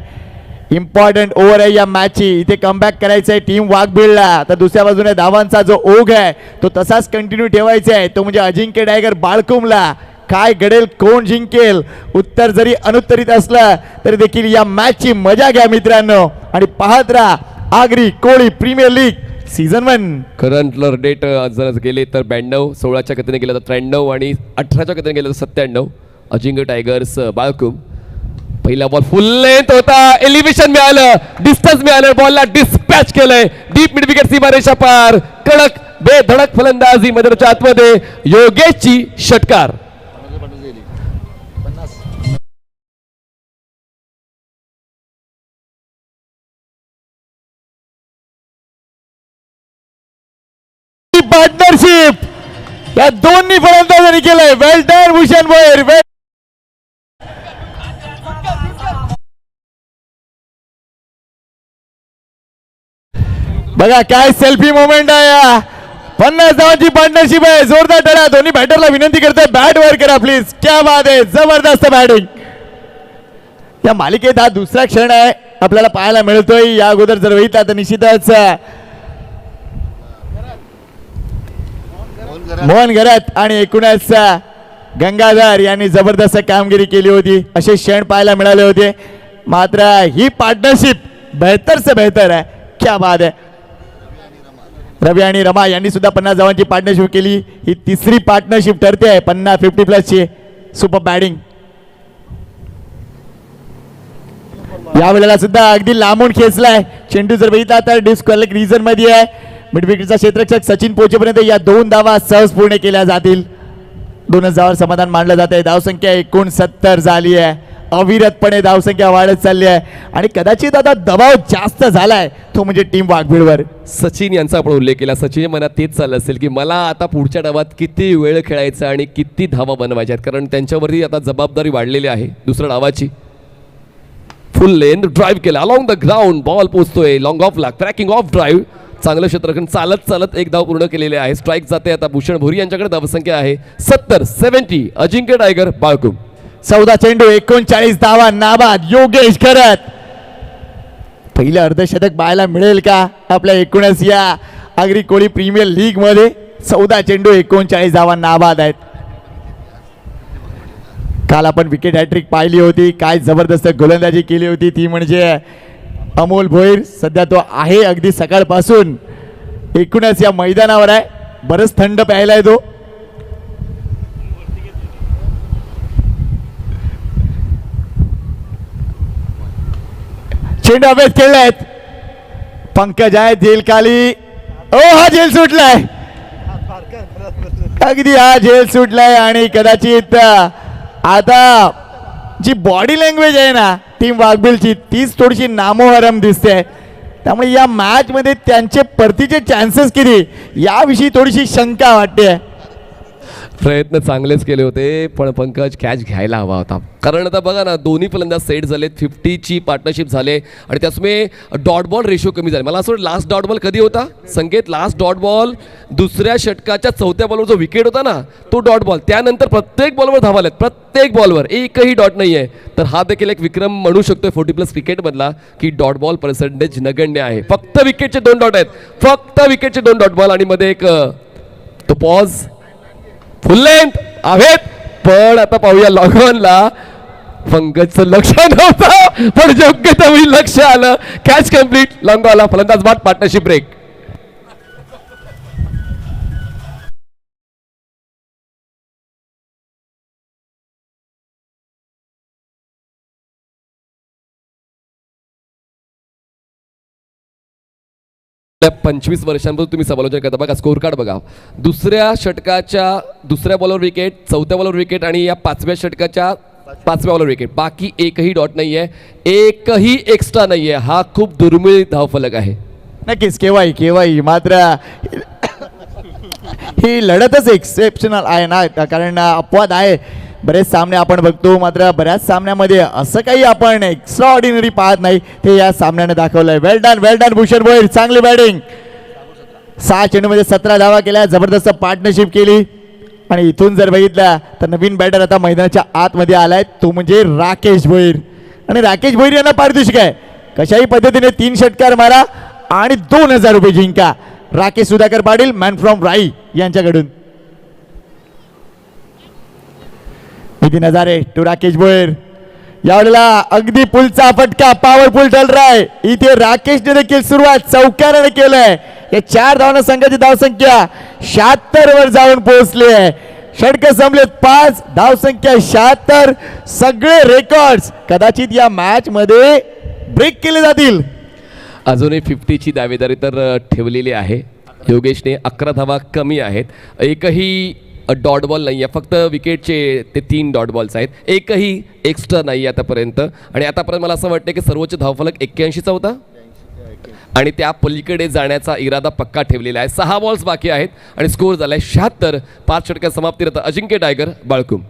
S2: इम्पॉर्टंट ओव्हर आहे या मॅचची. इथे कमबॅक करायचं आहे टीम वाघबीळला. तर दुसऱ्या बाजूने धावांचा जो ओघ आहे तो तसाच कंटिन्यू ठेवायचा आहे. तो म्हणजे अजिंक्य टायगर बाळकुमला. काय घडेल, कोण जिंकेल, उत्तर जरी अनुत्तरित असलं तरी देखील या मॅचची मजा घ्या मित्रांनो आणि पाहत राहा Agri Koli premier league season 1.
S3: Current date जर गेले तर 92, 16च्या गतीने गेलं तर 93 आणि 18च्या गतीने गेलं तर 97. अजिंक्य टायगर्स बाळकुम. पहिला बॉल फुल लेंथ होता, एलिव्हेशन मिळालं, डिस्टन्स मिळालं, बॉलला डिस्पॅच केलंय डीप मिड विकेट सीमारेषा पार. कडक बेधडक फलंदाजी मैदानाच्या आतमध्ये योगेशची षटकार.
S2: पार्टनरशिप या दोन्ही फलंदाजांनी केलंय. वेल डन भूषण भोईर. बघा काय सेल्फी मोमेंट आहे. 50 धावांची पार्टनरशिप आहे. जोरदार टाळ्या. दोन्ही बॅटरला विनंती करतोय बॅट वर करा प्लीज. क्या बात आहे, जबरदस्त बॅटिंग. या मालिकेत हा दुसरा क्षण आहे आपल्याला पाहायला मिळतोय. या अगोदर जर बघितला तर निश्चितच मोहन घरात आणि एकूणच गंगाधर यांनी जबरदस्त कामगिरी केली होती. असे क्षण पाहायला मिळाले होते. मात्र ही पार्टनरशिप बेहतर से बेहतर आहे. क्या बात आहे. रवी आणि रमा यांनी सुद्धा 50 धावांची पार्टनरशिप केली. ही तिसरी पार्टनरशिप ठरते आहे 50 ची. सुपर बॅटिंग यावेळेला सुद्धा अगदी लांबून खेचलाय. चेंडू जर बघितला तर डिस्क्वालिक रिझन मध्ये आहे. मिडविकेटचा क्षेत्ररक्षक सचिन पोचेपर्यंत या 2 धावा सहज पूर्ण केल्या जातील. 2 धावांवर समाधान मानलं जात आहे. धावसंख्या 69 झाली आहे. अविरतपणे धावसंख्या वाढत चालली आहे आणि कदाचित आता दबाव जास्त झालाय तो म्हणजे टीम वाघबीळवर.
S3: सचिन यांचा आपण उल्लेख केला. सचिन मनात तेच चाललं असेल की मला आता पुढच्या डावात किती वेळ खेळायचा आणि किती धावा बनवायच्या आहेत, कारण त्यांच्यावरती आता जबाबदारी वाढलेली आहे दुसऱ्या डावाची. फुल लेंथ ड्राईव्ह केला अलॉंग द ग्राउंड. बॉल पोहोचतोय लॉंग ऑफला. Cracking off drive. चांगलं क्षेत्ररक्षण चालत चालत 1 धाव पूर्ण केलेले आहे. स्ट्राईक जाते आता. भूषण भोरी यांच्याकडे धावसंख्या आहे 70. अजिंक्य टायगर बाळकुम.
S2: 14 चेंडू 39 धावा नाबाद. योगेश घरत. पहिलं अर्धशतक पाहायला मिळेल का आपल्या एकूणच या आगरी कोळी प्रीमियर लीग मध्ये. 14 चेंडू 39 धावा नाबाद आहेत. काल आपण विकेट हॅट्रिक पाहिली होती. काय जबरदस्त गोलंदाजी केली होती ती म्हणजे अमोल भोईर. सध्या तो आहे अगदी सकाळपासून एकूणच या मैदानावर आहे. बरंच थंड प्यायलाय तो. चेंडू अभ्यास खेळलायत. पंकज आहे जेल खाली. ओ हा जेल सुटलाय. अगदी हा झेल सुटलाय आणि कदाचित आता जी बॉडी लँग्वेज आहे ना टीम वाघबिलची तीच थोडीशी नामोहरम दिसते. त्यामुळे या मॅच मध्ये त्यांचे परतीचे चान्सेस किती याविषयी थोडीशी शंका वाटते.
S3: प्रयत्न चांगलेच केले होते पण पंकज कॅच घ्यायला हवा होता. कारण आता बघा ना दोन्ही फलंदाज सेट झालेत, 50ची पार्टनरशिप झाले आणि त्यामुळे डॉट बॉल रेशो कमी झाले. मला असं वाटतं लास्ट डॉट बॉल कधी होता संकेत? लास्ट डॉट बॉल दुसऱ्या षटकाच्या चौथ्या बॉलवर जो विकेट होता ना तो डॉट बॉल. त्यानंतर प्रत्येक बॉलवर धावालेत, प्रत्येक बॉलवर एकही डॉट नाही आहे. तर हा देखील एक विक्रम म्हणू शकतोय 40+ क्रिकेटमधला की डॉट बॉल पर्सेंटेज नगण्य आहे. फक्त विकेटचे 2 डॉट आहेत, फक्त विकेटचे 2 डॉट बॉल आणि मध्ये एक तो पॉज फुल लेंथ आहेत. पण आता पाहूया लॉगॉनला पंकजचं लक्ष नव्हतं पण योग्य त्यावेळी लक्ष आलं. कॅच कम्प्लीट, लॉंग आला, फलंदाज बाद, पार्टनरशिप ब्रेक. त्या 25 वर्षांपासून तुम्ही समालोचन करता बघा, स्कोर कार्ड बघा. दुसऱ्या षटकाच्या दुसऱ्या बॉलवर विकेट, चौथ्या बॉलवर विकेट आणि या 5व्या षटकाच्या 5व्या बॉलवर विकेट. बाकी एकही डॉट नाही आहे, एकही एक्स्ट्रा नाही आहे. हा खूप दुर्मिळ धावफलक आहे.
S2: नक्कीच केव्हाही मात्र ही लढतच एक्सेप्शनल आहे ना, कारण अपवाद आहे. बरेच सामने आपण बघतो मात्र बऱ्याच सामन्यामध्ये असं काही आपण एक्स्ट्रा ऑर्डिनरी पाहत नाही, ते या सामन्याने दाखवलंय. वेल डन भूषण भोईर, चांगली बॅटिंग. 6 चेंडूमध्ये 17 धावा केल्या, जबरदस्त पार्टनरशिप केली. आणि इथून जर बघितलं तर नवीन बॅटर आता मैदानाच्या आतमध्ये आलाय, तो म्हणजे राकेश भोईर. आणि राकेश भोईर यांना पारितोषिक आहे, कशाही पद्धतीने 3 षटकार मारा आणि 2000 रुपये जिंका. राकेश सुधाकर पाटील मॅन फ्रॉम राई यांच्याकडून. नितीन हजारे टू राकेश भोईर. यावेळेला अगदी पुलचा फटका, पॉवरफुल ठरल राय. इथे राकेशने देखील सुरुवात चौकाराने केलंय. या 4 धावांना संघाची धावसंख्या 76 वर जाऊन पोहोचली आहे. षटक संपलेत, 5 धावसंख्या 76. सगळे रेकॉर्ड्स कदाचित या मॅच मध्ये ब्रेक केले जातील.
S3: अजूनही 50ची दावेदारी तर ठेवलेली आहे. योगेशने 11 धावा कमी आहेत, एकही डॉट बॉल नाही आहे. फक्त विकेटचे ते 3 डॉट बॉल्स आहेत, एकही एक्स्ट्रा नाही आहे आतापर्यंत. आणि आतापर्यंत मला असं वाटतं की सर्वोच्च धावफलक 81चा होता आणि त्या पलीकडे जाण्याचा इरादा पक्का ठेवलेला आहे. 6 बॉल्स बाकी आहेत आणि स्कोर झालाय 76. 5 षटकात समाप्तीनंतर अजिंक्य टायगर बाळकुम.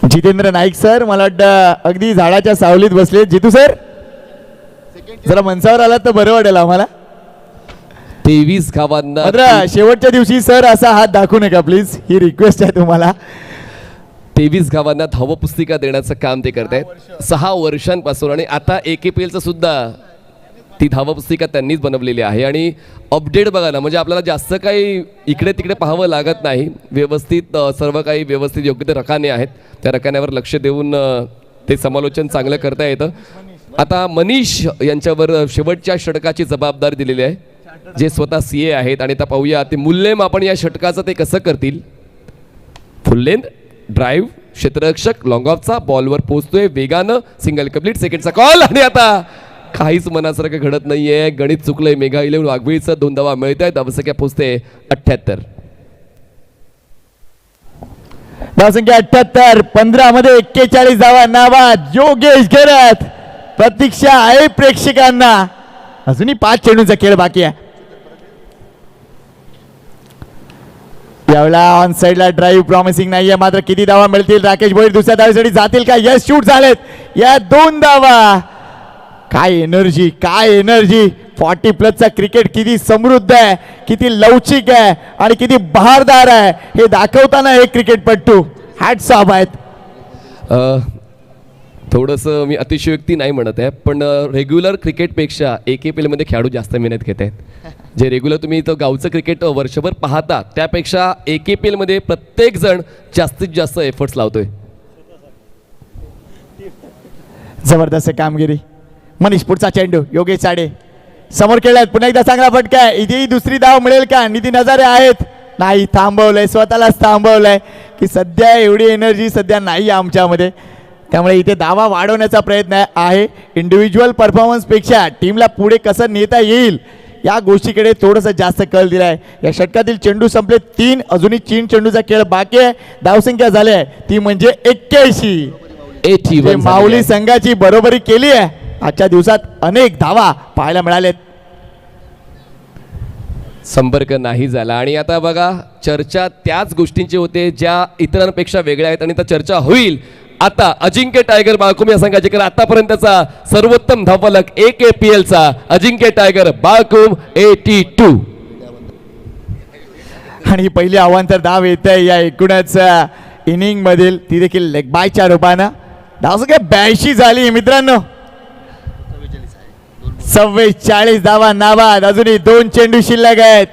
S2: जितेंद्र नाईक सर मला वाटतं अगदी झाडाच्या सावलीत बसले. जितू सर जरा मंचावर आलात तर बरं वाटेल आम्हाला.
S3: 23 धावांना
S2: मात्र शेवटच्या दिवशी सर असा हात दाखवू नका प्लीज, ही रिक्वेस्ट आहे तुम्हाला.
S3: 23 गावांना धावपुस्तिका देण्याचं काम ते करत आहेत 6 वर्षांपासून. आणि आता AKPLचं सुद्धा ती धावपुस्तिका त्यांनीच बनवलेली आहे. आणि अपडेट बघा ना, म्हणजे आपल्याला जास्त काही इकडे तिकडे पाहावं लागत नाही. व्यवस्थित सर्व काही व्यवस्थित योग्य ते रकाने आहेत, त्या रकान्यावर लक्ष देऊन ते समालोचन चांगलं करता येतं. आता मनीष यांच्यावर शेवटच्या षटकाची जबाबदारी दिलेली आहे, जे स्वतः CA आहेत. आणि आता पाहूया ते मूल्यमापन या षटकाचं ते कसं करतील. फुल लेंथ ड्राईव्ह, क्षेत्ररक्षक लॉंग ऑफचा बॉलवर पोहोचतोय वेगानं, सिंगल कंप्लीट, सेकंडचा कॉल. आणि आता काहीच मनासारखं घडत नाहीये, गणित चुकलंय. मेगा 11 वाघबिळीचं 2 धावा मिळत आहेत, धावसंख्या पोहोचते 78.
S2: धावसंख्या 78. 15 मध्ये 41 धावा नाबाद. योगेश घरत. प्रतीक्षा आहे प्रेक्षकांना, अजूनही 5 चेंडूंचा खेळ बाकी आहे. यावेळेला ऑन साइडला ड्राईव्ह प्रॉमिसिंग नाहीये, मात्र किती धावा मिळतील? राकेश भोईर दुसऱ्या धावेसाठी जातील का? यस, शूट झालेत या 2 धावा. काय एनर्जी, काय एनर्जी. 40+ क्रिकेट किती समृद्ध आहे, किती लवचिक आहे आणि किती बहारदार आहे हे दाखवताना हे क्रिकेटपटू हॅट्स ऑफ आहेत.
S3: थोडंसं मी अतिशयोक्ती नाही म्हणत आहे, पण रेग्युलर क्रिकेटपेक्षा AKPL मध्ये खेळाडू जास्त मेहनत घेत आहेत. जे रेग्युलर तुम्ही इथं गावचं क्रिकेट वर्षभर पाहता त्यापेक्षा AKPL मध्ये प्रत्येक जण जास्तीत जास्त एफर्ट्स लावतोय.
S2: जबरदस्त कामगिरी. मनीष पुढचा चेंडू योगेश साडे समोर खेळलात पुन्हा एकदा चांगला फटका आहे. इथेही दुसरी धाव मिळेल का? नितीन हजारे आहेत. नाही, थांबवलंय, स्वतःलाच थांबवलंय की सध्या एवढी एनर्जी सध्या नाही आमच्यामध्ये, त्यामुळे इथे धावा वाढवण्याचा प्रयत्न आहे. इंडिव्हिज्युअल परफॉर्मन्सपेक्षा टीमला पुढे कसं नेता येईल या गोष्टीकडे थोडंसं जास्त कल दिला आहे. या षटकातील चेंडू संपले 3, अजूनही 3 चेंडूचा खेळ बाकी आहे. धावसंख्या झाली आहे ती म्हणजे 81.
S3: 81
S2: माऊली संघाची बरोबरी केली आहे. आजच्या दिवसात अनेक धावा पाहायला मिळालेत.
S3: संपर्क नाही झाला आणि आता बघा चर्चा त्याच गोष्टींची होते ज्या इतरांपेक्षा वेगळ्या आहेत आणि आता चर्चा होईल. आता अजिंक्य टायगर बाळकुम या संघाचे कर आतापर्यंतचा सर्वोत्तम धावफलक AKPLचा अजिंक्य टायगर बाळकुम 82.
S2: आणि पहिली अवांतर धाव येत आहे या एकूणच इनिंग मधील, ती देखील लेग बायच्या रूपानं. धावसंख्या 82 झाली मित्रांनो. 44 धावा नाबाद. अजूनही 2 चेंडू शिल्लक आहेत.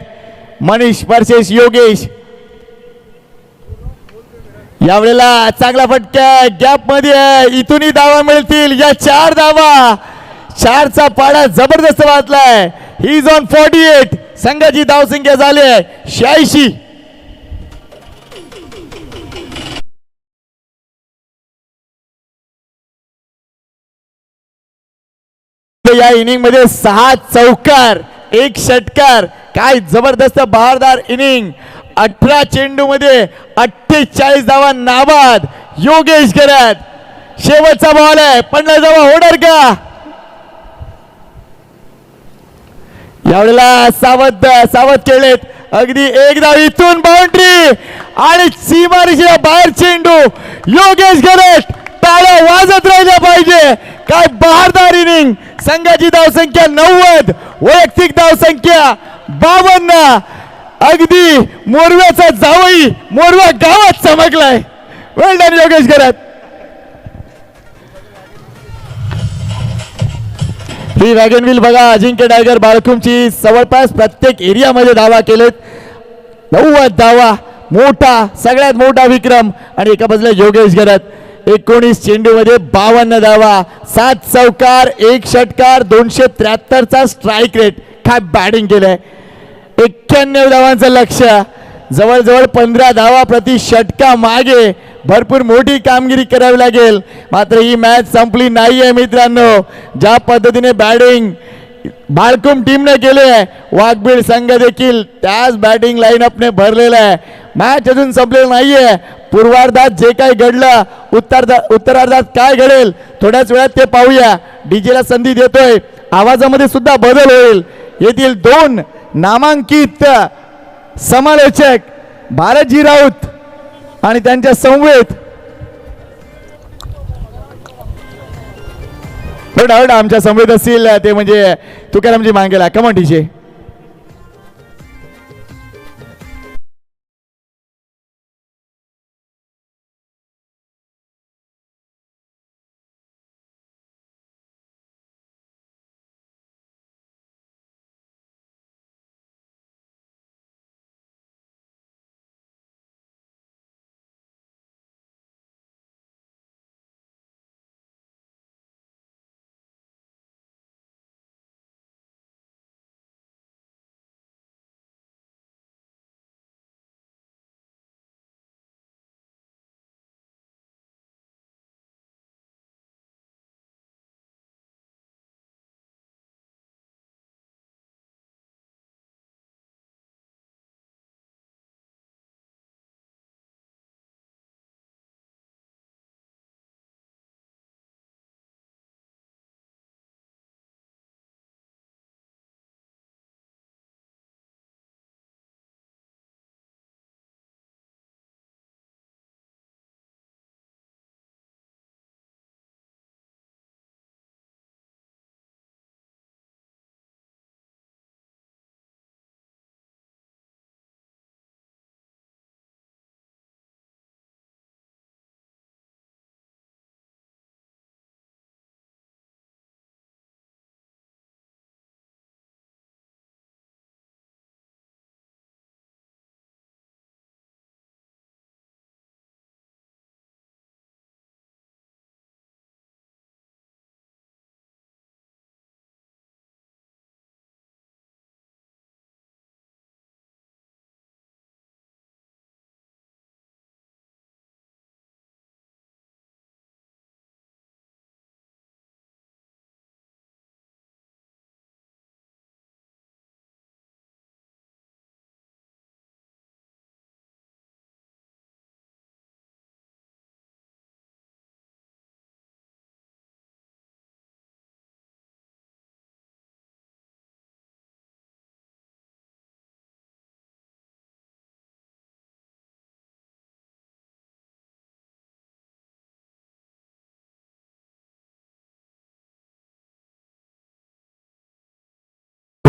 S2: मनीष वर्सेस योगेश. यावेळेला चांगला फटका गॅप मध्ये, इथूनही धावा मिळतील. या 4 धावा, 4चा पाडा जबरदस्त वाचलाय. He is on 48. संघाची धावसंख्या झाली आहे 86. या इनिंग मध्ये 6 चौकार 1 षटकार. काय जबरदस्त बहारदार इनिंग. 18 चेंडू मध्ये 48 धावा नाबाद. योगेश करत शेवटचा बॉल आहे. 50 धावा होणार का? यावेळेला सावध खेळलेत. अगदी एक धाव इथून बाउंड्री आणि सीमारेषेच्या बाहेर चेंडू. योगेश करत टाळ्या वाजत राहिल्या पाहिजे. काय बहारदार इनिंग. संघाची धावसंख्या 90, वैयक्तिक धावसंख्या 52. अगदी मोरव्याचा जावई मोरवा गावात चमकलाय. वेल डन योगेश करत. ही वॅगन व्हील बघा. अजिंक्य टायगर बाळकुमची जवळपास प्रत्येक एरियामध्ये धावा केलेत. 90 धावा, मोठा, सगळ्यात मोठा विक्रम. आणि एका बाजूला योगेश करत 19 चेंडू मध्ये 52 धावा, 7 चौकार 1 षटकार, 273चा स्ट्राईक रेट. काय बॅटिंग केलंय. 91 धावांचं लक्ष्य. जवळजवळ 15 धावा प्रति षटका मागे. भरपूर मोठी कामगिरी करावी लागेल. मात्र ही मॅच संपली नाहीये मित्रांनो. ज्या पद्धतीने बॅटिंग बाळकुम टीमने केले आहे, वाघबीड संघ देखील त्याच बॅटिंग लाईनअपने भरलेला आहे. मॅच अजून संपलेलं नाहीये. पूर्वार्धात जे काही घडलं, उत्तरार्धात काय घडेल थोड्याच वेळात ते पाहूया. डीजेला संधी देतोय. आवाजामध्ये सुद्धा बदल होईल. येथील 2 नामांकित समालोचक भारतजी राऊत आणि त्यांच्या समवेत आमच्या समवेत असतील ते म्हणजे तुकारामजी मांगेला. Come on DJ.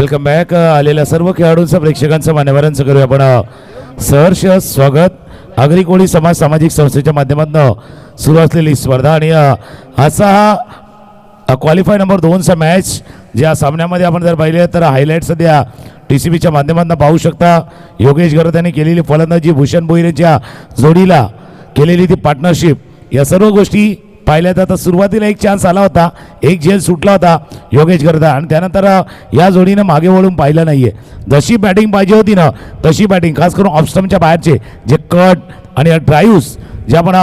S5: वेलकम बॅक आलेल्या सर्व खेळाडूंचं प्रेक्षकांचं मान्यवरांचं करूया आपण सहर्ष स्वागत आगरी कोळी समाज सामाजिक संस्थेच्या माध्यमातून सुरू असलेली स्पर्धा आणि असा हा क्वालिफाय नंबर 2चा मॅच ज्या सामन्यामध्ये आपण जर पाहिले तर हायलाईट सध्या TCBच्या माध्यमातून पाहू शकता. योगेश गरत यांनी केलेली फलंदाजी, भूषण भोईरेच्या जोडीला केलेली ती पार्टनरशिप, या सर्व गोष्टी पाहिल्या जातात. सुरुवातीला एक चान्स आला होता, एक झेल सुटला होता योगेश गरदा आणि त्यानंतर या जोडीनं मागे वळून पाहिलं नाहीये. जशी बॅटिंग पाहिजे होती ना तशी बॅटिंग, खास करून ऑफस्टमच्या बाहेरचे जे कट आणि ड्राईव्स जे आपण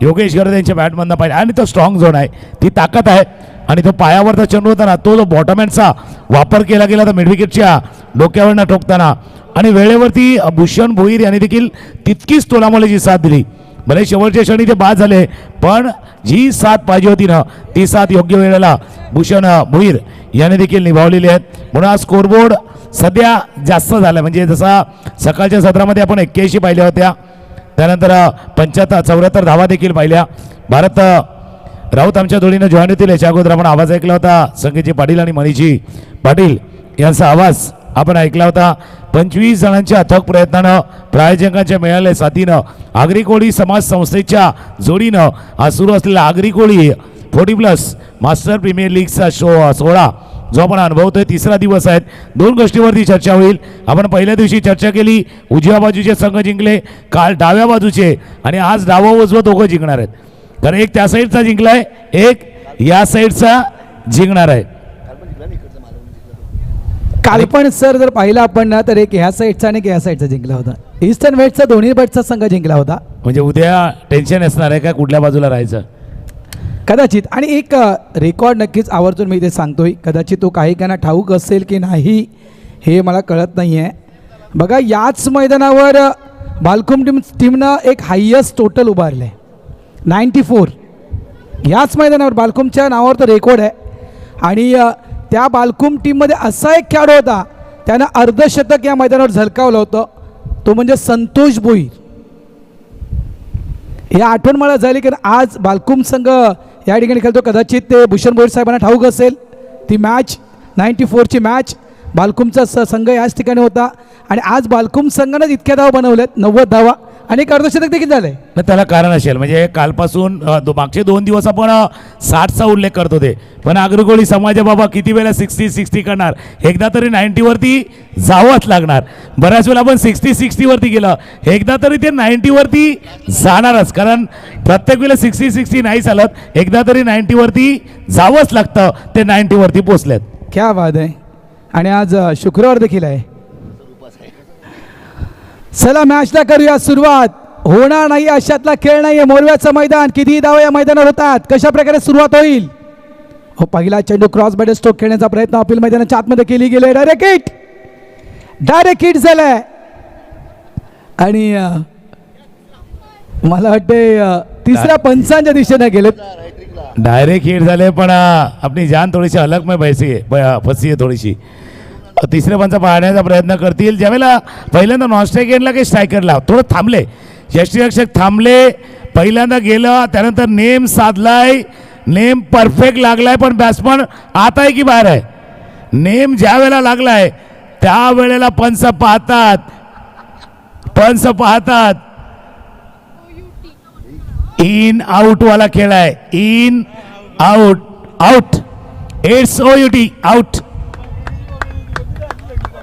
S5: योगेश गरदा यांच्या बॅटमधनं पाहिले, आणि तो स्ट्रॉंग झोन आहे, ती ताकद आहे. आणि तो पायावरचा चेंडू होता ना तो जो बॉटमहँडचा वापर केला गेला तर मिडविकेटच्या डोक्यावरनं ठोकताना, आणि वेळेवरती भूषण भोईर यांनी देखील तितकीच तोलामोलाची साथ दिली. भले शेवटच्या क्षणी ते बाद झाले, पण जी साथ पाहिजे होती ना ती साथ योग्य वेळेला भूषण भोईर याने देखील निभावलेली आहेत. म्हणून हा स्कोरबोर्ड सध्या जास्त झाला, म्हणजे जसा सकाळच्या सत्रामध्ये आपण 81 पाहिल्या होत्या, त्यानंतर 74 धावा देखील पाहिल्या. भारत राऊत आमच्या जोडीनं जॉईन होतील. याच्या अगोदर आपण आवाज ऐकला होता संकेतजी पाटील आणि मनीषजी पाटील यांचा आवाज आपण ऐकला होता. 25 जणांच्या अथक प्रयत्नानं, प्रायोजकांच्या मिळालेल्या साथीनं, आगरी कोळी समाज संस्थेच्या जोडीनं हा सुरू असलेला आगरी कोळी 40+ मास्टर प्रीमियर लीगचा सोहळा जो आपण अनुभवतोय, तिसरा दिवस आहेत. 2 गोष्टीवरती चर्चा होईल. आपण पहिल्या दिवशी चर्चा केली, उजव्या बाजूचे संघ जिंकले, काल डाव्या बाजूचे, आणि आज डावं उजवं दोघं जिंकणार आहेत. कारण एक त्या साईडचा जिंकलाय, एक या साईडचा जिंकणार आहे.
S1: काल पण सर जर पाहिलं आपण ना तर एक ह्या साईडचा आणि एक ह्या साईडचा जिंकला होता. ईस्ट अँड वेस्टचा दोन्ही बॅटचा संघ जिंकला होता.
S5: म्हणजे उद्या टेन्शन असणार आहे का कुठल्या बाजूला राहायचं
S1: कदाचित. आणि एक रेकॉर्ड नक्कीच आवर्जून मी इथे सांगतोय, कदाचित तो काही काहींना ठाऊक असेल की नाही हे मला कळत नाही आहे. बघा, याच मैदानावर बालकुम टीमनं एक हायेस्ट टोटल उभारलं आहे 94. याच मैदानावर बालकुमच्या नावावर तो रेकॉर्ड आहे. आणि त्या बालकुम टीममध्ये असा एक खेळाडू होता त्यानं अर्धशतक या मैदानावर झलकावलं होतं, तो म्हणजे संतोष भोईर. हे आठवण मला झाली की आज बालकुम संघ या ठिकाणी खेळतो. कदाचित ते भूषण भोईर साहेबांना ठाऊक असेल, ती मॅच 94ची मॅच बालकुमचा संघ याच ठिकाणी होता. आणि आज बालकुम संघानं इतक्या धावा बनवल्यात, 90 धावा, आणि एक अर्धशतक देखील झालंय.
S5: त्याला कारण असेल, म्हणजे कालपासून मागचे 2 दिवस आपण 60चा उल्लेख करत होते, पण आगरी कोळी समाज बाबा किती वेळा 60 करणार, एकदा तरी 90 वरती जावंच लागणार. बऱ्याच वेळा आपण 60 वरती गेलं, एकदा तरी ते 90 वरती जाणारच, कारण प्रत्येक वेळेला 60 नाही चालत, एकदा तरी 90 वरती जावंच लागतं. ते 90 वरती पोचलेत.
S1: क्या बात आहे. आणि आज शुक्रवार देखील आहे. चला मॅचला करूया सुरुवात. होणार नाही अशातला खेळ नाहीये. मोरव्याचं मैदान, किती धावा या मैदानावर होतात, कशा प्रकारे सुरुवात होईल. हो, पहिला चेंडू क्रॉस बॅट स्ट्रोक खेळण्याचा प्रयत्न अपील मैदानाच्या आतमध्ये केली गेले. डायरेक्ट हिट झालाय. आणि मला वाटते तिसऱ्या पंचांच्या दिशेने गेले.
S5: डायरेक्ट हिट झाले, पण आपली जान थोडीशी अलग में फसी आहे थोडीशी. तिसऱ्या पंच पाहण्याचा प्रयत्न करतील. ज्यावेळेला पहिल्यांदा नॉनस्ट्राईक एंडला काही स्ट्रायकरला थोडं थांबले, यष्टीरक्षक थांबले, पहिल्यांदा गेलं, त्यानंतर नेम साधलाय, नेम परफेक्ट लागलाय, पण बॅट्समन आत आहे की बाहेर आहे. नेम ज्या वेळेला लागलाय त्यावेळेला पंच पाहतात. इन आउट वाला खेळ आहे, in out. It's OUT out,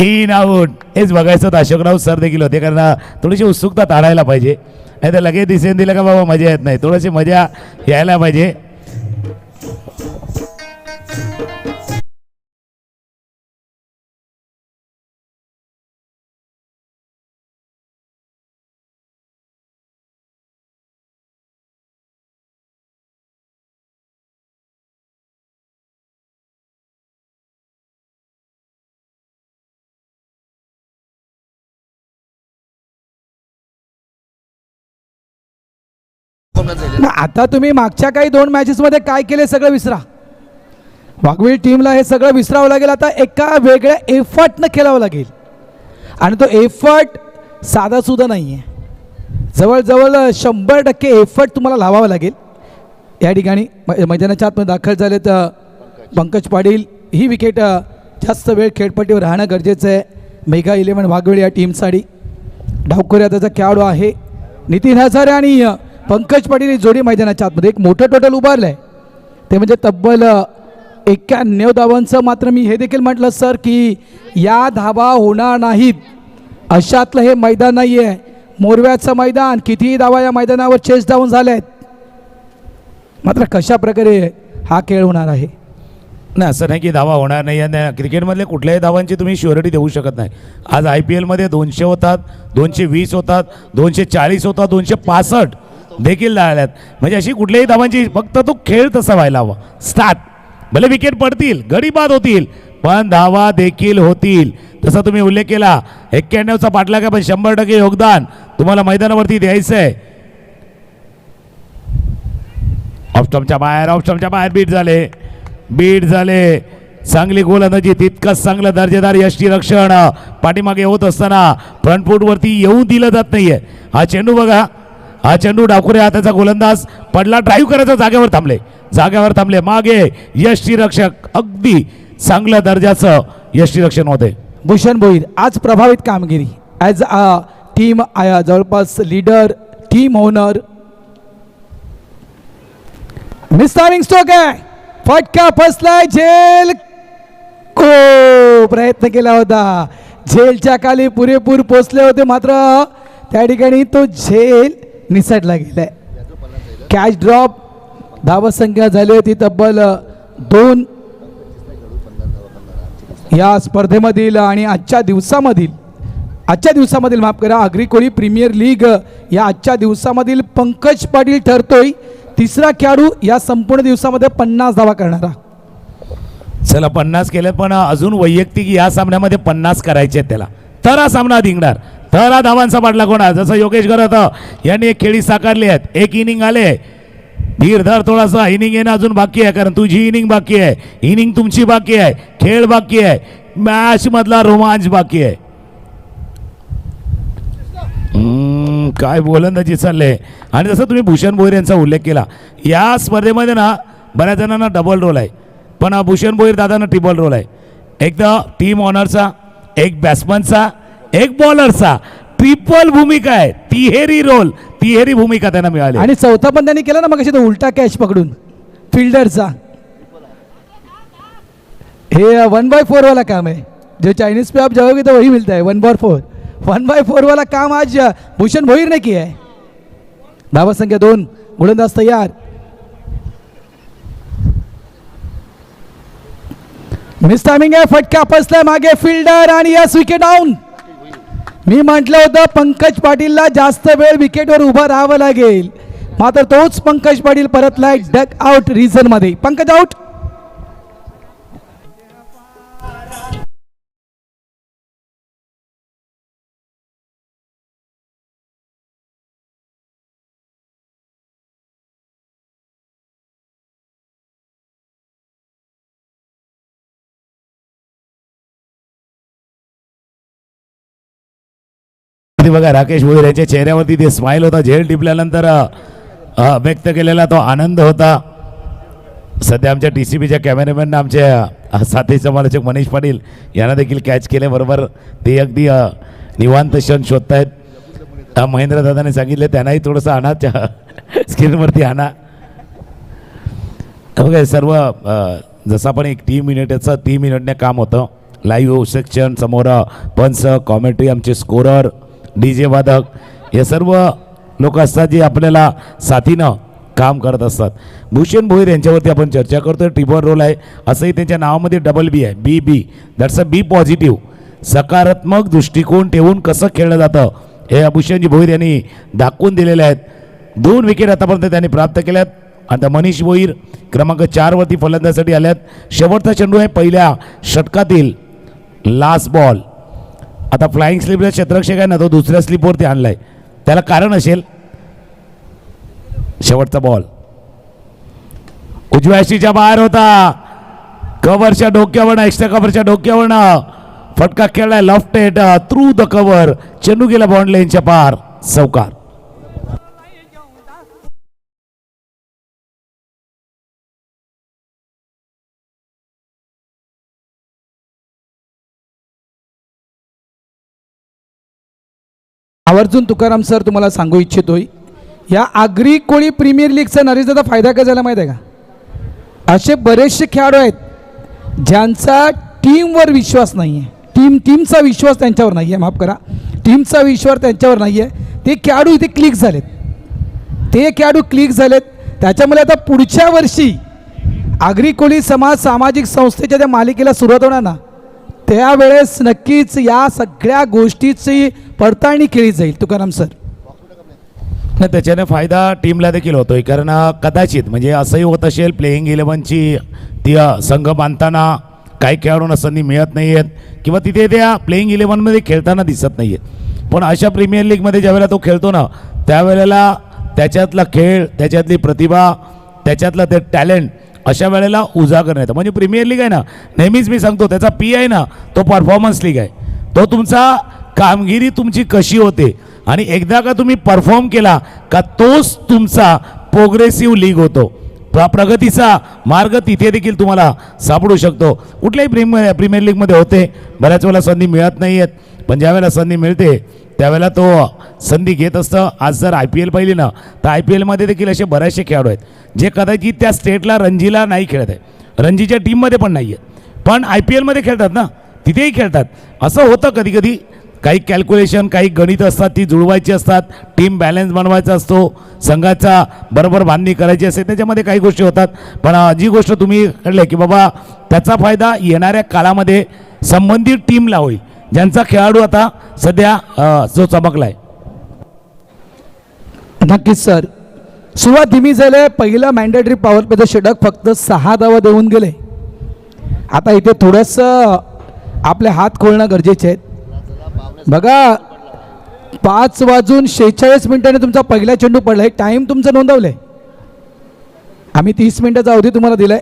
S5: in out. हेच बघायचं होतं. अशोकराव सर देखील होते, कारण थोडीशी उत्सुकता ताडायला पाहिजे, नाही तर लगेच दिसेन दिलं का बाबा मजा येत नाही, थोडीशी मजा यायला पाहिजे.
S1: आता तुम्ही मागच्या काही 2 मॅचेसमध्ये काय केले सगळं विसरा. वाघवीर टीमला हे सगळं विसरावं लागेल. आता एका वेगळ्या एफर्टनं खेळावं लागेल, आणि तो एफर्ट साधासुद्धा नाही आहे. जवळजवळ 100% एफर्ट तुम्हाला लावावा लागेल. या ठिकाणी मैदानाच्या आतमध्ये दाखल झाले तर पंकज पाटील ही विकेट जास्त वेळ खेळपट्टीवर राहणं गरजेचं आहे. मेगा 11 वाघवेळ या टीमसाठी डावखोऱ्या त्याचा खेळाडू आहे. नितीन हजारे आणि पंकज पाटील ही जोडी मैदानाच्या आतमध्ये एक मोठं टोटल उभारलं आहे, ते म्हणजे तब्बल 91 धावांचं. मात्र मी हे देखील म्हटलं सर की या धावा होणार नाहीत अशातलं हे मैदान नाही आहे. मोरव्याचं मैदान, कितीही धावा या मैदानावर चेस डाऊन झाले आहेत, मात्र कशा प्रकारे हा खेळ होणार आहे.
S5: नाही असं नाही की धावा होणार नाही आणि क्रिकेटमधल्या कुठल्याही धावांची तुम्ही श्युरिटी देऊ शकत नाही. आज IPLमध्ये 200 होतात, 220 होतात, 240 होतात, 265 देखील झाल्यात. म्हणजे अशी कुठल्याही धावांची, फक्त तो खेळ तसा व्हायला हवा. स्टार्ट भले विकेट पडतील, गडी बाद होतील, पण धावा देखील होतील. तसा तुम्ही उल्लेख केला 91चा पाठलाग आहे, पण 100% योगदान तुम्हाला मैदानावरती द्यायचं आहे. ऑफ स्टंपच्या बाहेर बीट झाले. चांगली गोलंदाजी, तितकंच चांगलं दर्जेदार यष्टीरक्षण पाठीमागे होत असताना फ्रंट फूटवरती येऊ दिलं जात नाहीये. हा चेंडू बघा, हा चेंडू डावखुरे हाताचा गोलंदाज पडला, ड्राईव्ह करायचा, जागेवर थांबले. मागे यष्टीरक्षक, अगदी चांगल्या दर्जाचं यष्टीरक्षण होते.
S1: भूषण भोईर आज प्रभावित कामगिरी ॲज अ टीम, जवळपास लीडर, टीम ओनर. मिस्टारिंग स्ट्रोक आहे, फटका फसलाय, झेल प्रयत्न केला होता, झेलच्या खाली पुरेपूर पोचले होते, मात्र त्या ठिकाणी तो झेल निसटला गेलाय. Catch drop. धावसंख्या झाली होती तब्बल 2 या स्पर्धेमधील आणि आजच्या दिवसामधील माफ करा, आगरी कोळी प्रीमियर लीग या आजच्या दिवसामधील पंकज पाटील ठरतोय तिसरा खेळाडू या संपूर्ण दिवसामध्ये 50 धावा करणारा.
S5: चला 50 केले, पण अजून वैयक्तिक या सामन्यामध्ये 50 करायचे आहेत त्याला, तर हा सामना जिंकणार. तर हा धावांचा पाठलाग होणार. जसं योगेश गरत यांनी एक खेळी साकारली आहेत, एक इनिंग आले, धीरधर थोडासा, इनिंग येणं अजून बाकी आहे, कारण तुझी इनिंग बाकी आहे, इनिंग तुमची बाकी आहे, खेळ बाकी आहे, मॅच मधला रोमांच बाकी आहे. काय गोलंदाजी चालले. आणि जसं तुम्ही भूषण भोईर यांचा उल्लेख केला, या स्पर्धेमध्ये ना बऱ्याच जणांना डबल रोल आहे, पण भूषण भोईर दादांना ट्रिपल रोल आहे. एक तर टीम ऑनरचा, एक बॅट्समनचा, एक बॉलरचा, ट्रिपल भूमिका आहे, तिहेरी भूमिका त्यांना मिळाली.
S1: आणि चौथा पण त्यांनी केला ना मग तो उलटा कॅच पकडून फिल्डरचा. हे 1/4 वाला काम आहे, जो चाइनीज पे आप जाओगे तो वही मिलता है, 1/4 वाला काम आज भूषण भोईर ने किया है. धावा संख्या 2, गोलंदाज तयार. मिस टायमिंग आहे, फटका फसलाय मागे फिल्डर आणि यस विकेट डाऊन. मी म्हटलं होतं पंकज पाटीलला जास्त वेळ विकेटवर उभं राहावं लागेल, मात्र तोच पंकज पाटील परतलाय डक आउट रिझन मध्ये. पंकज आउट.
S5: बघा राकेश भोईर यांच्या चेहऱ्यावरती ते स्माइल होता, झेल टिपल्यानंतर व्यक्त केलेला तो आनंद होता. सध्या आमच्या TCBच्या कॅमेरामॅननं आमच्या साथी समालोचक मनीष पाटील यांना देखील कॅच केले. बरोबर ते अगदी निवांत क्षण शोधतायत. महेंद्र दादाने सांगितले त्यांनाही थोडंसं आणा स्क्रीनवरती आणा. बघा सर्व जसं आपण एक टीम युनिटचं 3 मिनिटने काम होतं. लाईव्ह सेक्शन समोर पंच, कॉमेंट्री, आमचे स्कोरर, DJ वादक, हे सर्व लोक असतात जे आपल्याला साथीनं काम करत असतात. भूषण भोईर यांच्यावरती आपण चर्चा करतोय. ट्रिपल रोल आहे असंही त्यांच्या नावामध्ये डबल B आहे, BB, that's a B positive. सकारात्मक दृष्टिकोन ठेवून कसं खेळलं जातं हे भूषणजी भोईर यांनी दाखवून दिलेले आहेत. 2 विकेट आतापर्यंत त्यांनी प्राप्त केल्यात. आता मनीष भोईर क्रमांक 4 वरती फलंदाजीसाठी आल्यात. शेवटचा चेंडू आहे पहिल्या षटकातील, लास्ट बॉल. आता फ्लाइंग स्लिपला क्षेत्ररक्षक आहे ना, तो दुसऱ्या स्लिपवरती आणलाय, त्याला कारण असेल. शेवटचा बॉल उजव्या यष्टीच्या बाहेर होता, कव्हरच्या डोक्यावर, एक्स्ट्रा कव्हरच्या डोक्यावर फटका खेळलाय, left head through the cover, चेंडू गेला बॉन्ड लाईनच्या पार, चौकार.
S1: आवर्जून तुकाराम सर तुम्हाला सांगू इच्छितोय, या आगरी कोळी प्रीमियर लीगचा नरेशदादा फायदा काय झाला माहीत आहे का? असे बरेचसे खेळाडू आहेत ज्यांचा टीमवर विश्वास नाही आहे, टीमचा विश्वास त्यांच्यावर नाही आहे, माफ करा, टीमचा विश्वास त्यांच्यावर नाही आहे. ते खेळाडू इथे क्लिक झालेत. त्याच्यामुळे आता पुढच्या वर्षी आगरी कोळी सामाजिक संस्थेच्या त्या मालिकेला सुरुवात होणार ना, त्यावेळेस नक्कीच या सगळ्या गोष्टीची पडताळणी केली जाईल. तुकाराम सर,
S5: नाही त्याच्याने फायदा टीमला देखील होतोय, कारण कदाचित म्हणजे असंही होत असेल प्लेईंग 11ची ती संघ बांधताना काही खेळाडूंना संधी मिळत नाही आहेत किंवा तिथे त्या प्लेईंग 11मध्ये खेळताना दिसत नाही आहेत. पण अशा प्रीमियर लीगमध्ये ज्यावेळेला तो खेळतो ना, त्यावेळेला त्याच्यातला खेळ, त्याच्यातली प्रतिभा, त्याच्यातलं ते टॅलेंट अशा वेळेला उजागर येतं. म्हणजे प्रीमियर लीग आहे ना, नेहमीच मी सांगतो त्याचा पी आहे ना, तो परफॉर्मन्स लीग आहे. तो तुमचा कामगिरी तुमची कशी होते आणि एकदा का तुम्ही परफॉर्म केला का तोच तुमचा प्रोग्रेसिव्ह लीग होतो. प्रगतीचा मार्ग तिथे देखील तुम्हाला सापडू शकतो. कुठल्याही प्रीमियर लीगमध्ये होते, बऱ्याच वेळेला संधी मिळत नाही आहेत, पण ज्यावेळेला संधी मिळते त्यावेळेला तो संधी घेत असतं. आज जर IPL पाहिली ना, तर IPLमध्ये देखील असे बरेचसे खेळाडू आहेत जे कदाचित त्या स्टेटला रणजीला नाही खेळत आहे, रणजीच्या टीममध्ये पण नाही आहेत, पण IPLमध्ये खेळतात ना, तिथेही खेळतात. असं होतं कधी कधी, काही कॅल्क्युलेशन, काही गणित असतात, ती जुळवायची असतात, टीम बॅलन्स बनवायचा असतो, संघाचा बरोबर बांधणी करायची असते, त्याच्यामध्ये काही गोष्टी होतात. पण जी गोष्ट तुम्ही कळले की बाबा त्याचा फायदा येणाऱ्या काळामध्ये संबंधित टीमला होईल, ज्यांचा खेळाडू आता सध्या जो चमकला आहे.
S1: नक्कीच सर, सुरुवात धीमी झाली. पहिलं मॅन्डेटरी पॉवर प्लेचं षटक फक्त 6 धावा देऊन गेले. आता इथे थोडंसं आपले हात खोलणं गरजेचे आहेत. बघा, 5:46 तुमचा पहिला चेंडू पडला. एक टाईम तुमचं नोंदवलं आहे. आम्ही 30 मिनिटाचा अवधी तुम्हाला दिला आहे.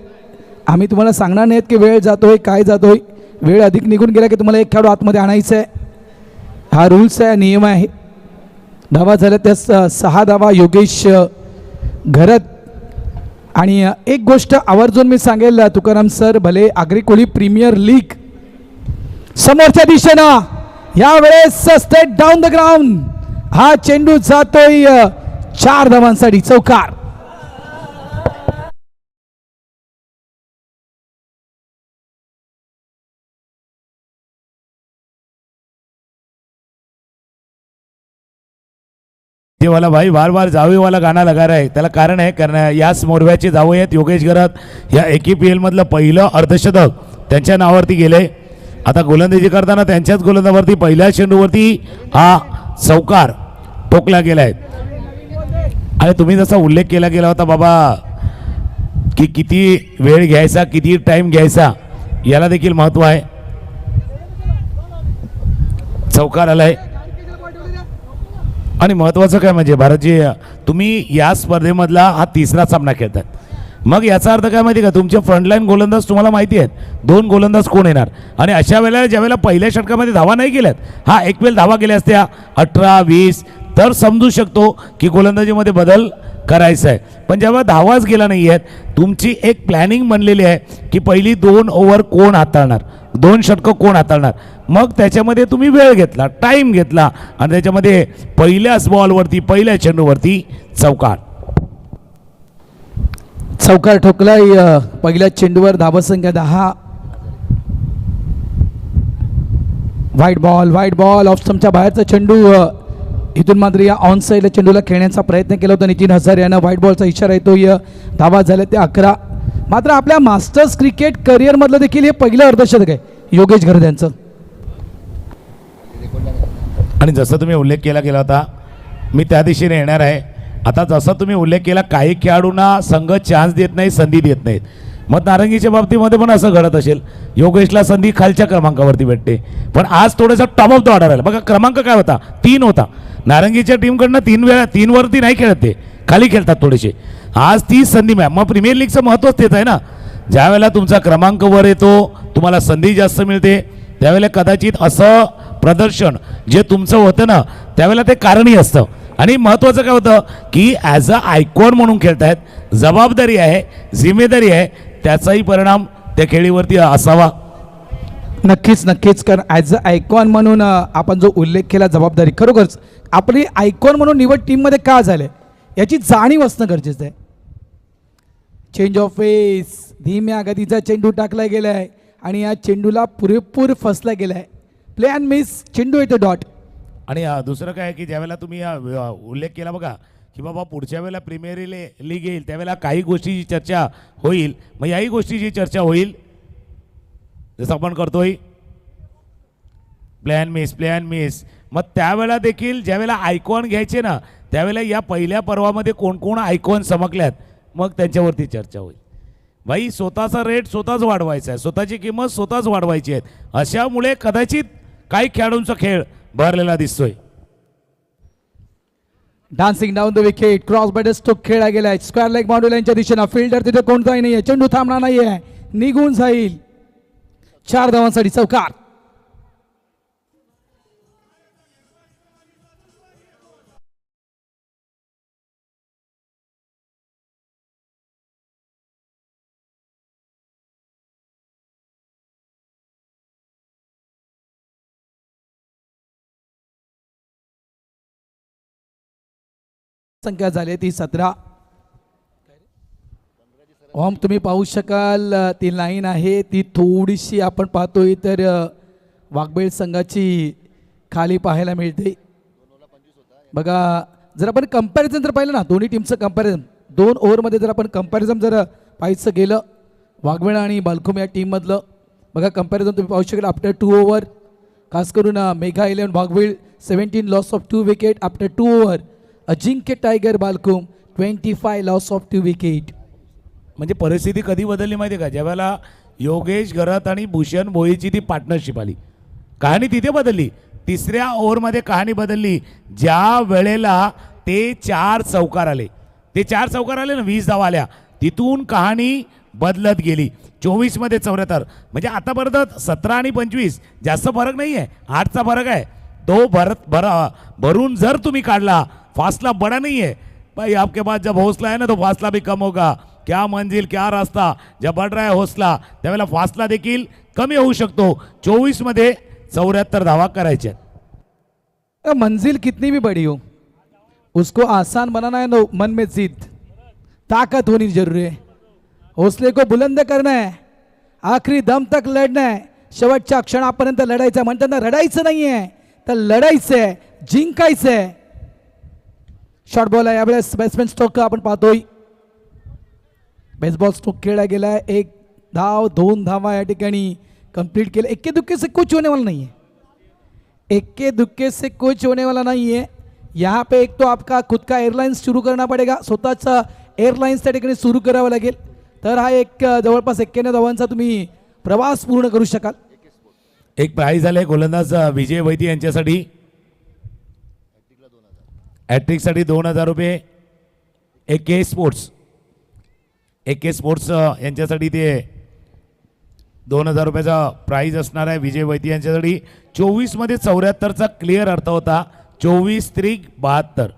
S1: आम्ही तुम्हाला सांगणार नाहीत की वेळ जातोय, काय जातोय. वेळ अधिक निघून गेला की तुम्हाला एक खेळाडू आतमध्ये आणायचं आहे. हा रूल्स आहे, नियम आहे. धावा झाल्या त्या 6 धावा योगेश घरत. आणि एक गोष्ट आवर्जून मी सांगेल तुकाराम सर, भले आगरी कोळी प्रीमियर लीग समोरच्या दिशेनं यावेळेस स्ट्रेट डाऊन द ग्राउंड हा चेंडू जातोय 4 धावांसाठी चौकार.
S5: ये वाला भाई बार बार जावे वाला गाणं लगा रहा है. त्याला कारण आहे, कारण याच मोरव्याचे जावई आहेत योगेश घरत. या AKPL मधलं पहिलं अर्धशतक त्यांच्या नावावरती गेले. आता गोलंदाजी करताना त्यांच्याच गोलंदावरती पहिल्या चेंडूवरती हा चौकार ठोकला गेला आहे. आणि तुम्ही जसा उल्लेख केला गेला होता बाबा की किती वेळ घ्यायचा, किती टाइम घ्यायचा, याला देखील महत्त्व आहे. चौकार आलाय. आणि महत्त्वाचं काय म्हणजे भारतजी, तुम्ही या स्पर्धेमधला हा 3रा सामना खेळतात. मग याचा अर्थ काय माहिती का, तुमचे फ्रंटलाईन गोलंदाज तुम्हाला माहिती आहेत 2 गोलंदाज कोण येणार. आणि अशा वेळेला ज्यावेळेला पहिल्या षटकामध्ये धावा नाही गेल्यात, हा एक वेळ धावा गेल्या असत्या 18-20, तर समजू शकतो की गोलंदाजीमध्ये बदल करायचा आहे. पण जेव्हा धावाच गेला नाही आहेत, तुमची एक प्लॅनिंग बनलेली आहे की पहिली 2 ओव्हर कोण हाताळणार, 2 षटकं कोण हाताळणार. मग त्याच्यामध्ये तुम्ही वेळ घेतला, टाईम घेतला आणि त्याच्यामध्ये पहिल्याच बॉलवरती, पहिल्या चेंडूवरती चौकार
S1: ठोकलाय. पहिल्या चेंडूवर धावसंख्या 10. व्हाईट बॉल ऑफ स्टंपच्या बाहेरचा चेंडू. इथून मात्र या ऑन साईडला चेंडूला खेळण्याचा प्रयत्न केला होता नितीन हजारे यानं. व्हाईट बॉलचा इशारा येतोय. धावा झाल्या ते 11. मात्र आपल्या मास्टर्स क्रिकेट करिअरमधलं देखील हे पहिलं अर्धशतक आहे योगेश घरत यांचं.
S5: आणि जसं तुम्ही उल्लेख केला गेला होता, मी त्या दिशेने येणार आहे. आता जसं तुम्ही उल्लेख केला, काही खेळाडूंना संघ चान्स देत नाही, संधी देत नाहीत. मग नारंगीच्या बाबतीमध्ये पण असं घडत असेल. योगेशला संधी खालच्या क्रमांकावरती भेटते, पण आज थोडंसं टॉप ऑफ द ऑर्डर आलं. बघा क्रमांक काय होता, 3 होता. नारंगीच्या टीमकडनं 3 वरती नाही खेळत, ते खाली खेळतात थोडेसे. आज 30 संधी मिळा. मग प्रीमियर लीगचं महत्त्वच तेच आहे ना. ज्यावेळेला तुमचा क्रमांक वर येतो, तुम्हाला संधी जास्त मिळते, त्यावेळेला कदाचित असं प्रदर्शन जे तुमचं होतं ना, त्यावेळेला ते कारणही असतं. आणि महत्त्वाचं काय होतं की ॲज अ आयकॉन म्हणून खेळतायत, जबाबदारी आहे, जिम्मेदारी आहे, त्याचाही परिणाम त्या खेळीवरती असावा.
S1: नक्कीच नक्कीच, कारण ॲज अ आयकॉन म्हणून आपण जो उल्लेख केला जबाबदारी, खरोखरच आपली आयकॉन म्हणून निवड टीममध्ये का झाले याची जाणीव असणं गरजेचं आहे. चेंज ऑफ फेस, धीम्या गतीचा चेंडू टाकला गेला आहे आणि या चेंडूला पुरेपूर फसला गेला आहे. प्ले अँड मिस, चेंडू येतो डॉट.
S5: आणि दुसरं काय आहे की ज्यावेळेला तुम्ही उल्लेख केला बघा की बाबा पुढच्या वेळेला प्रीमियर लीग येईल त्यावेळेला काही गोष्टीची चर्चा होईल, मग याही गोष्टीची चर्चा होईल जसं आपण करतोय प्लॅन मिस. मग त्यावेळेला देखील ज्यावेळेला आयकॉन घ्यायचे ना त्यावेळेला या पहिल्या पर्वामध्ये कोण कोण आयकॉन चमकल्यात मग त्यांच्यावरती चर्चा होईल. भाई स्वतःचा रेट स्वतःच वाढवायचा आहे, स्वतःची किंमत स्वतःच वाढवायची आहे. अशामुळे कदाचित काही खेळाडूंचा खेळ भरलेला दिसतोय.
S1: Dancing down the wicket, cross bat stroke खेळला गेलाय स्क्वेअर लेग मॉड्यूल यांच्या दिशेनं. फिल्डर तिथे कोणताही नाहीये, चेंडू थांबणार नाहीये, निघून जाईल. 4 धावांसाठी चौकार. संख्या झाली ती 17. ओम तुम्ही पाहू शकाल ती लाईन आहे ती थोडीशी आपण पाहतोय तर वाघबेळ संघाची खाली पाहायला मिळते. बघा जर आपण कंपॅरिझन जर पाहिलं ना दोन्ही टीमचं कंपॅरिझन 2 ओव्हरमध्ये जर आपण कंपॅरिझन जर पाहायचं गेलं वाघबेळ आणि बालकुम या टीममधलं बघा कंपॅरिझन तुम्ही पाहू शकाल. आफ्टर 2 ओव्हर खास करून mega 11 Waghbil 17 loss of 2 wicket. After 2 over Ajinkya tiger Balkum 25 loss of 2 wicket.
S5: म्हणजे परिस्थिती कधी बदलली माहिती आहे का, ज्यावेळेला योगेश गरत आणि भूषण भोईची ती पार्टनरशिप आली कहाणी तिथे बदलली. 3ऱ्या ओव्हरमध्ये कहाणी बदलली ज्या वेळेला ते 4 चौकार आले. ते 4 चौकार आले ना 20 धावा आल्या, तिथून कहाणी बदलत गेली. 24 मध्ये 74 म्हणजे आतापर्यंत 17 आणि 25 जास्त फरक नाही आहे, 8चा फरक आहे. तो भरून जर तुम्ही काढला फासला बड़ा नहीं है भाई, आपके पास जब हौसला है ना तो फासला भी कम होगा. क्या मंजिल क्या रास्ता, जब बढ़ रहा है हौसला त्यावेळेला फासला देखील कमी होऊ शकतो. 24 मध्ये 74 धावा करायच्या.
S1: मंजिल कितनी भी बड़ी हो उसको आसान बनाना है ना, मन में जिद ताकत होनी जरूरी है, हौसले को बुलंद करना है, आखरी दम तक लढना है, शेवटच्या क्षणापर्यंत लढायचं. म्हणताना रडायचं नाहीये तर लढायचं आहे, जिंकायचं आहे. शॉर्ट बॉल आहे यावेळेस बॅट्समॅन स्ट्रोक आपण पाहतोय. बेसबॉल स्ट्रोक खेळला गेला. 1 धाव 2 धावा या ठिकाणी कंप्लीट केले. इक्के दुक्के से कुछ होने वाला नहीं है, इक्के दुक्के से कुछ होने वाला नहीं है. यहाँ पे एक तो आपका खुद का एअरलाइन्स सुरू करना पडेगा, स्वतःचा एअरलाइन्स त्या ठिकाणी सुरू करावं लागेल तर हा एक जवळपास 91 धावांचा तुम्ही प्रवास पूर्ण करू शकाल.
S5: एक प्राइज आले गोलंदाज विजय वैद्य यांच्यासाठी. हॅट्रिकसाठी 2000 रुपये. AK स्पोर्ट्स यांच्यासाठी ते 2000 रुपयाचा प्राइज असणार आहे विजय वैद्य यांच्यासाठी. 24 मध्ये 74चा क्लिअर अर्थ होता. 24 त्रिक 72.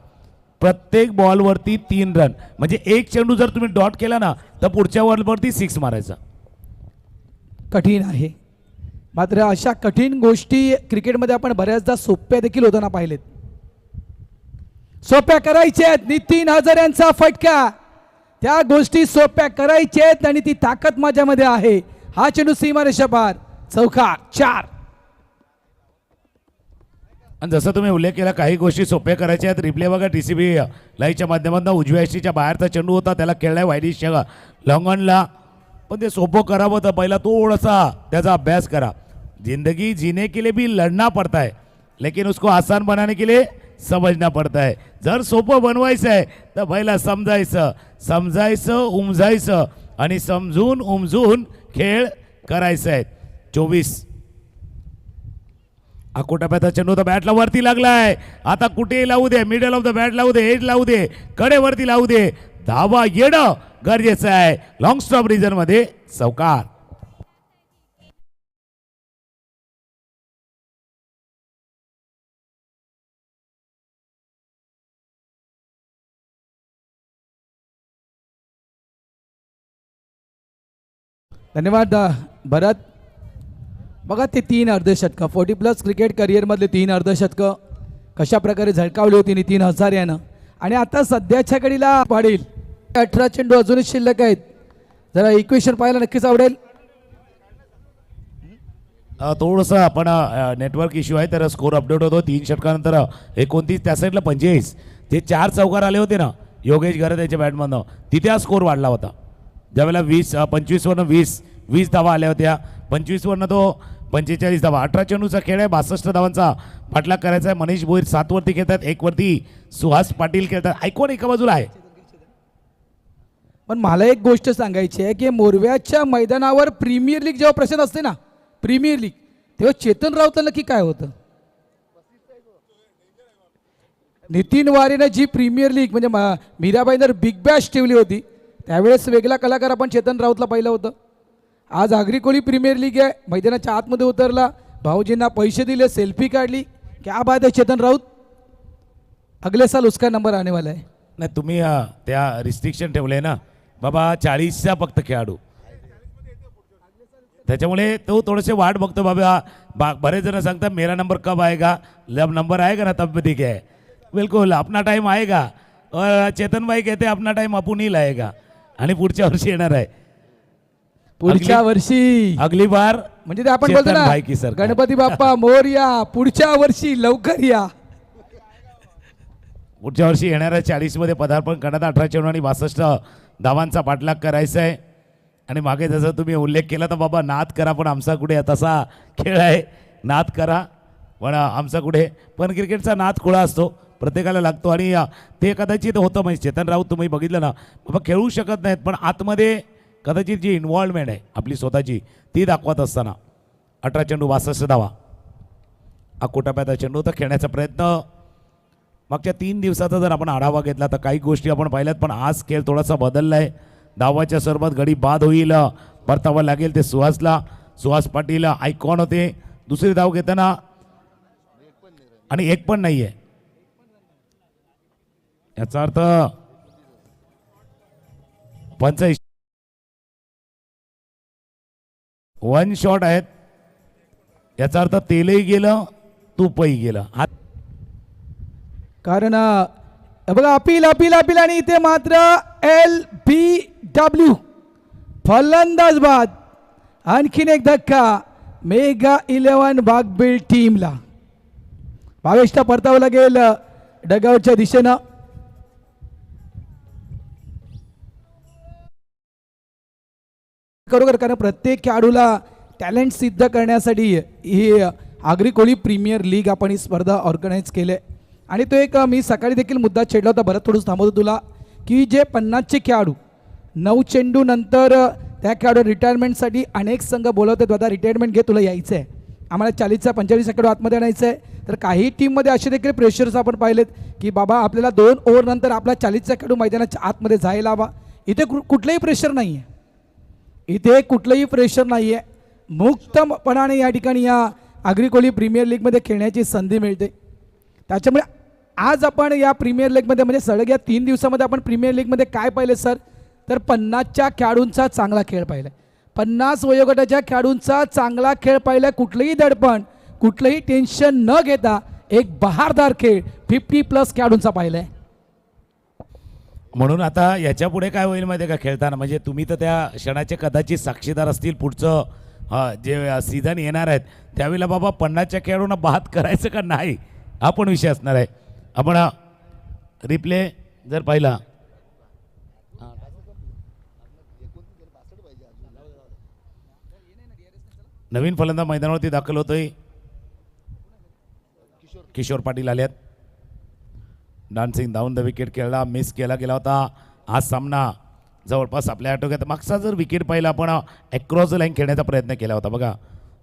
S5: प्रत्येक बॉलवरती 3 रन म्हणजे एक चेंडू जर तुम्ही डॉट केला ना तर पुढच्या बॉलवरती 6 मारायचा.
S1: कठीण आहे, मात्र अशा कठीण गोष्टी क्रिकेटमध्ये आपण बऱ्याचदा सोप्या देखील होताना पाहिलेत. सोप्या करायच्यात. नितीन हजारे यांचा फटका, त्या गोष्टी सोप्या करायच्यात आणि ती ताकद माझ्यामध्ये आहे. हा चेंडू सीमारेषा पार, चौकार 4.
S5: आणि जसं तुम्ही उल्लेख केला काही गोष्टी सोप्या करायच्या आहेत. रिप्ले बघा TCB लाईव्हच्या माध्यमातून उजव्या यष्टीच्या बाहेरचा चेंडू होता, त्याला खेळलाय वायडिश लॉंगॉनला. पण ते सोपं करावं तर पहिला थोडासा त्याचा अभ्यास करा. जिंदगी जीने के लिए भी लड़ना पड़ता है लेकिन उसको आसान बनाने के लिए समझना पड़ता है. जर सोपं बनवायचं आहे तर पहिला समजायचं उमजायचं आणि समजून उमजून खेळ करायचा आहे. 24 अकोटाप्याचा चेंडू तर बॅटला वरती लागलाय. आता कुठेही लावू दे, मिडल ऑफ द बॅट लावू दे, एज लावू दे, कडेवरती लावू दे, धावा येणं गरजेचं आहे. लॉंग स्टॉप रिजन मध्ये चौकार.
S1: धन्यवाद भरत. बघा ते 3 अर्धशतकं 40+ क्रिकेट करिअरमधले 3 अर्धशतकं कशा प्रकारे झळकावली होती नितीन हजारे यानं. आणि आता सध्याच्या घडीला पाडील 18 चेंडू अजूनही शिल्लक आहेत. जरा इक्वेशन पाहायला नक्कीच आवडेल.
S5: थोडंसं आपण नेटवर्क इश्यू आहे तर स्कोर अपडेट होतो. 3 षटकानंतर 29 त्या साईडला 45 ते 4 चौकार आले होते ना योगेश घरत याच्या बॅटमधनं, तिथे हा स्कोर वाढला होता. ज्यावेळेला 25वरनं 20 धावा आल्या होत्या, 25वरनं तो 45 धावा. 18 चेंडूचा खेळ आहे, 62 धावांचा पाठलाग करायचा आहे. मनीष भोईर 7 वरती खेळतात, 1 वरती सुहास पाटील खेळतात. ऐकून एका बाजूला आहे.
S1: पण मला एक गोष्ट सांगायची आहे की मोरव्याच्या मैदानावर प्रीमियर लीग जेव्हा प्रश्न असते ना, प्रीमियर लीग, तेव्हा चेतन राऊतांना की काय होतं. नितीन वारेनं जी प्रीमियर लीग म्हणजे मीराबाईंवर बिग बॅश ठेवली होती त्यावेळेस वेगळा कलाकार आपण चेतन राऊतला पाहिलं होतं. आज आगरी कोळी प्रीमियर लीग आहे, मैदानाच्या आतमध्ये उतरला, भाऊजींना पैसे दिले, सेल्फी काढली. क्या बात आहे चेतन राऊत. अगले साल उसका नंबर आने वाला है.
S5: नाही तुम्ही त्या रिस्ट्रिक्शन ठेवले ना बाबा, 40चा फक्त खेळाडू, त्याच्यामुळे तो थोडेसे वाट बघतो बाबा. बरेच जण सांगतात मेरा नंबर कब आएगा, जब नंबर आएगा ना तब ठीक है. बिल्कुल अपना टाइम आएगा. और चेतन भाई कहते अपना टाइम आपण ही लाएगा. आणि पुढच्या वर्षी येणार आहे.
S1: पुढच्या वर्षी
S5: अगली बार
S1: म्हणजे ते आपण बोलतो
S5: चेतन
S1: ना
S5: भाई की सरकार.
S1: गणपती बाप्पा मोरया, पुढच्या वर्षी लवकर या.
S5: पुढच्या वर्षी येणाऱ्या 40 मध्ये पदार्पण करण्यात 18 चेंडू आणि 62 धावांचा पाठलाग करायचा आहे. आणि मागे जसं तुम्ही उल्लेख केला तर बाबा नाद करा, पण आमचा कुठे तसा खेळ आहे. नाद करा पण आमचा कुठे, पण क्रिकेटचा नाद खुळा असतो, प्रत्येकाला लागतो. आणि ते कदाचित होतं म्हणजे चेतन राऊत तुम्ही बघितलं ना बाबा खेळू शकत नाहीत, पण आतमध्ये कदाचित जी इन्व्हॉल्वमेंट आहे आपली स्वतःची ती दाखवत असताना 18 चेंडू 62 धावा. अकोटाप्याचा चेंडू तर खेळण्याचा प्रयत्न. मागच्या 3 दिवसाचा जर आपण आढावा घेतला तर काही गोष्टी आपण पाहिल्यात, पण आज खेळ थोडासा बदलला आहे. धावाच्या स्वरूपात गडी बाद होईल, परतावा लागेल ते सुहासला. सुहास पाटील आयकॉन होते दुसरी धाव घेताना आणि एक पण नाही आहे. याचा अर्थ 85 1 शॉट आहेत. याचा अर्थ तेलही गेलं तूपही गेलं.
S1: कारण बघा अपील अपील अपील आणि इथे मात्र LBW फलंदाज बाद. आणखीन एक धक्का मेगा 11 बागबील टीमला. भावेशला परतावं लागेल डगावच्या दिशेनं. खरोखर कारण प्रत्येक खेळाडूला टॅलेंट सिद्ध करण्यासाठी ही आगरी कोळी प्रीमियर लीग आपण ही स्पर्धा ऑर्गनाईज केले. आणि तो एक मी सकाळी देखील मुद्दा छेडला होता, बरं थोडंसं थांबवतो तुला, की जे 50चे खेळाडू 9 चेंडू नंतर त्या खेळाडू रिटायरमेंटसाठी अनेक संघ बोलवतात, दादा रिटायरमेंट घे तुला यायचं आहे, आम्हाला 40चा 45 खेळाडू आतमध्ये आणायचं आहे. तर काही टीममध्ये असे देखील प्रेशर्स आपण पाहिलेत की बाबा आपल्याला 2 ओव्हर नंतर आपला 40चा खेळाडू मैदानाच्या आतमध्ये जायला हवा. इथे कुठलंही प्रेशर नाही आहे, इथे कुठलंही प्रेशर नाही आहे. मुक्तपणाने या ठिकाणी या आगरी कोळी प्रीमियर लीगमध्ये खेळण्याची संधी मिळते. त्याच्यामुळे आज आपण या प्रीमियर लीगमध्ये म्हणजे सलग या 3 दिवसामध्ये आपण प्रीमियर लीगमध्ये काय पाहिलं सर, तर 50च्या खेळाडूंचा चांगला खेळ पाहिला, 50 वयोगटाच्या खेळाडूंचा चांगला खेळ पाहिला. कुठलंही दडपण कुठलंही टेन्शन न घेता एक बहारदार खेळ 50+ खेळाडूंचा पाहिला आहे.
S5: म्हणून आता याच्या पुढे काय होईल माहिती आहे का खेळताना, म्हणजे तुम्ही तर त्या क्षणाचे कदाचित साक्षीदार असतील. पुढचं जे सीझन येणार आहेत त्यावेळेला बाबा 50च्या खेळाडूंना बाद करायचं का नाही हा पण विषय असणार आहे. आपण रिप्ले जर पाहिला नवीन फलंदाज मैदानावरती दाखल होतोय. किशोर पाटील आल्यात. डान्सिंग डाऊन द विकेट खेळला, मिस केला गेला होता. आज सामना जवळपास आपल्या आटोक्यात. मागचा जर विकेट पाहिला आपण अक्रॉस द लाईन खेळण्याचा प्रयत्न केला होता बघा,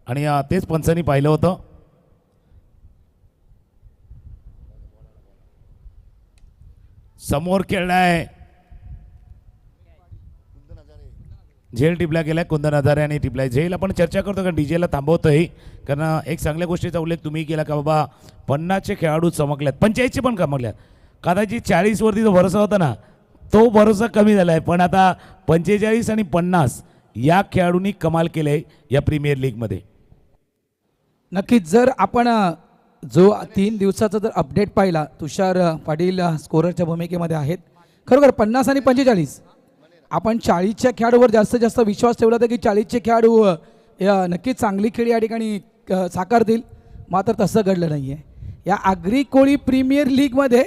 S5: आणि तेच पंचांनी पाहिलं होतं. समोर खेळलाय झेल टिपला गेलाय, कुंदन हजारे आणि टिपलाय झेल. आपण चर्चा करतो कारण डीजेला थांबवतोय, कारण एक चांगल्या गोष्टीचा उल्लेख तुम्ही केला का बाबा 50चे खेळाडू चमकल्यात, 45चे पण चमकल्यात. कदाचित 40 वरती जो भरोसा होता ना तो भरोसा कमी झाला आहे, पण आता 45 आणि 50 या खेळाडूंनी कमाल केले या प्रीमियर लीगमध्ये.
S1: नक्कीच जर आपण जो 3 दिवसाचा जर अपडेट पाहिला, तुषार पाटील स्कोररच्या भूमिकेमध्ये आहेत. खरोखर 50 आणि 45 आपण 40च्या खेळाडूवर जास्तीत जास्त विश्वास ठेवला होता की 40चे खेळाडू नक्कीच चांगली खेळी या ठिकाणी साकारतील, मात्र तसं घडलं नाही आहे. या आगरी कोळी प्रीमियर लीगमध्ये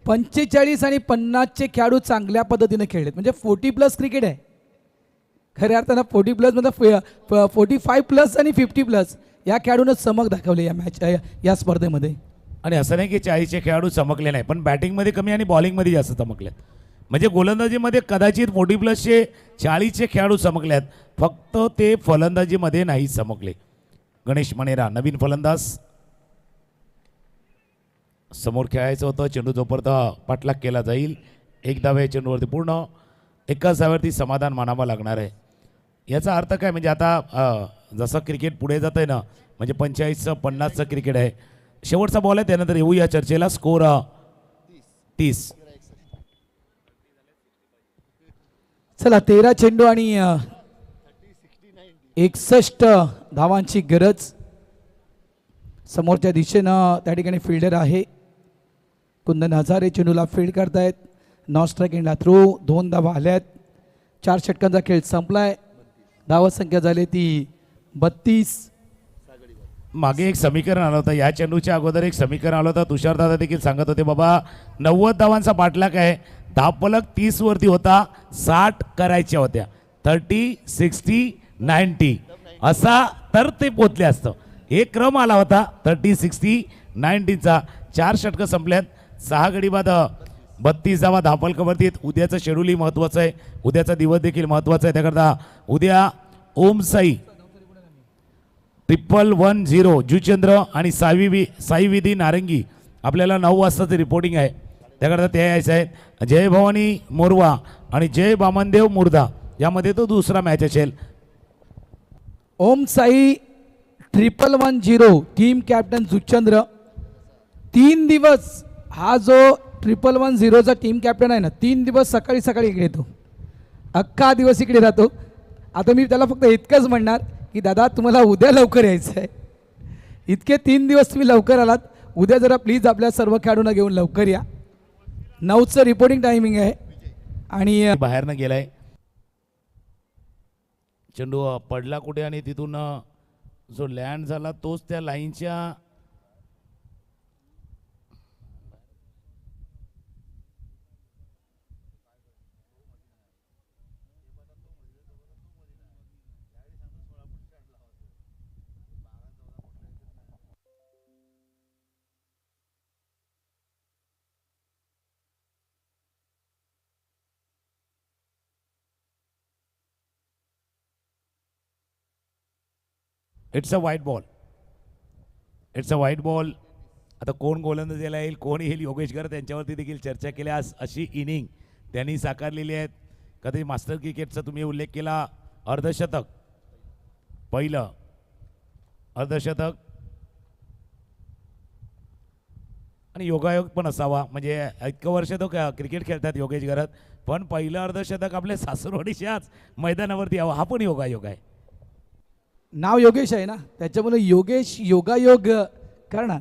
S1: 45 आणि 50चे खेळाडू चांगल्या पद्धतीने खेळलेत. म्हणजे 40+ क्रिकेट आहे खऱ्या अर्थानं. 40+मध्ये 45+ आणि 50+ या खेळाडूनं चमक दाखवली या मॅच या स्पर्धेमध्ये.
S5: आणि असं नाही की 40चे खेळाडू चमकले नाही, पण बॅटिंगमध्ये कमी आणि बॉलिंगमध्ये जास्त चमकलेत. म्हणजे गोलंदाजीमध्ये कदाचित 40+चे 40चे खेळाडू चमकलेत, फक्त ते फलंदाजीमध्ये नाही चमकले. गणेश मणेरा नवीन फलंदाज. समोर खेळायचं होतं, चेंडू जोपर्यंत पाठलाग केला जाईल. एक धाव या चेंडूवरती पूर्ण, एकाच धाव्यावरती समाधान मानावं लागणार आहे. याचा अर्थ काय, म्हणजे आता जसं क्रिकेट पुढे जात आहे ना, म्हणजे 45चं 50चं क्रिकेट आहे. शेवटचा बॉल आहे, त्यानंतर येऊ या चर्चेला. स्कोर 30.
S1: चला 13 चेंडू आणि 61 धावांची गरज. समोरच्या दिशेनं त्या ठिकाणी फिल्डर आहे कुंदन हजारे, चेंडूला फील्ड करतायत. नॉन स्ट्राईक एंडला थ्रो. 2 धावा आल्यात. 4 षटकांचा खेळ संपलाय. धावसंख्या झाली ती 32.
S5: मागे एक समीकरण आलं होतं, या चेंडूच्या अगोदर एक समीकरण आलं होतं. तुषारदादा देखील सांगत होते, बाबा 90 धावांचा पाठलाग आहे, धावफलक 30 वरती होता, 60 करायच्या होत्या. 30, 60, 90 असा तर ते पोचले असतं. एक क्रम आला होता 30, 60, 90चा. 4 षटकं संपल्यात. 6 गडी बाद 32 धावा धावफलकावरती. उद्याचं शेड्यूलही महत्त्वाचं आहे, उद्याचा दिवस देखील महत्त्वाचा आहे. त्याकरता उद्या ओम साई 110 जुचंद्र आणि साई विधी नारंगी आपल्याला 9 वाजताचं रिपोर्टिंग आहे. त्याकरता ते यायचं आहे. जय भवानी मोरवा आणि जय बामनदेव मुर्दा यामध्ये तो दुसरा मॅच असेल.
S1: ओम साई 110 टीम कॅप्टन जुचंद्र. 3 दिवस हा जो 110चा टीम कॅप्टन आहे ना, 3 दिवस सकाळी सकाळी इकडे येतो, अख्खा दिवस इकडे राहतो. आता मी त्याला फक्त इतकंच म्हणणार की दादा तुम्हाला उद्या लवकर यायचं आहे. इतके 3 दिवस तुम्ही लवकर आलात, उद्या जरा प्लीज आपल्या सर्व खेळाडूंना घेऊन लवकर या. 9चं रिपोर्टिंग टायमिंग आहे. आणि
S5: बाहेरनं गेलाय चेंडू, पडला कुठे आणि तिथून जो लँड झाला तोच त्या लाईनच्या it's a white ball. It's a white ball. आता कोण गोलंदाजीला येईल, कोण येईल, योगेश गर त्यांच्यावरती देखील चर्चा केल्यास अशी इनिंग त्यांनी साकारलेली आहेत. कधी मास्टर क्रिकेटचा तुम्ही उल्लेख केला, अर्धशतक, पहिलं अर्धशतक आणि योगायोग पण असावा. म्हणजे इतकं वर्ष तो क्रिकेट खेळतात योगेश गरत, पण पहिलं अर्धशतक आपल्या सासरवाडीच्याच मैदानावरती यावं, हा पण योगायोग आहे.
S1: नाव योगेश आहे ना, त्याच्यामुळे योगेश योगायोग करणार.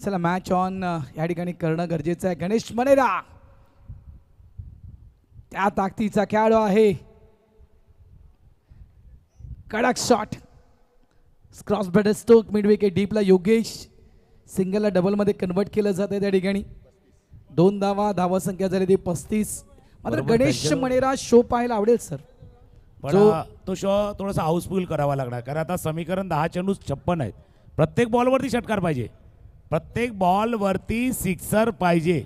S1: चला मॅच ऑन या ठिकाणी करणं गरजेचं आहे. गणेश मणेरा त्या ताकदीचा खेळाडू आहे. कडक shot, cross batter stroke, mid wicket डीपला योगेश. सिंगलला डबलमध्ये कन्वर्ट केलं जातं त्या ठिकाणी. 2 धावा, धावसंख्या झाली ती 35. मात्र गणेश मणेरा शो पाहायला आवडेल सर.
S5: पण तो शो थोडासा हाऊसफुल करावा लागणार, कारण आता समीकरण 10 चेंडू 56 आहेत. प्रत्येक बॉलवरती षटकार पाहिजे, प्रत्येक बॉलवरती सिक्सर पाहिजे.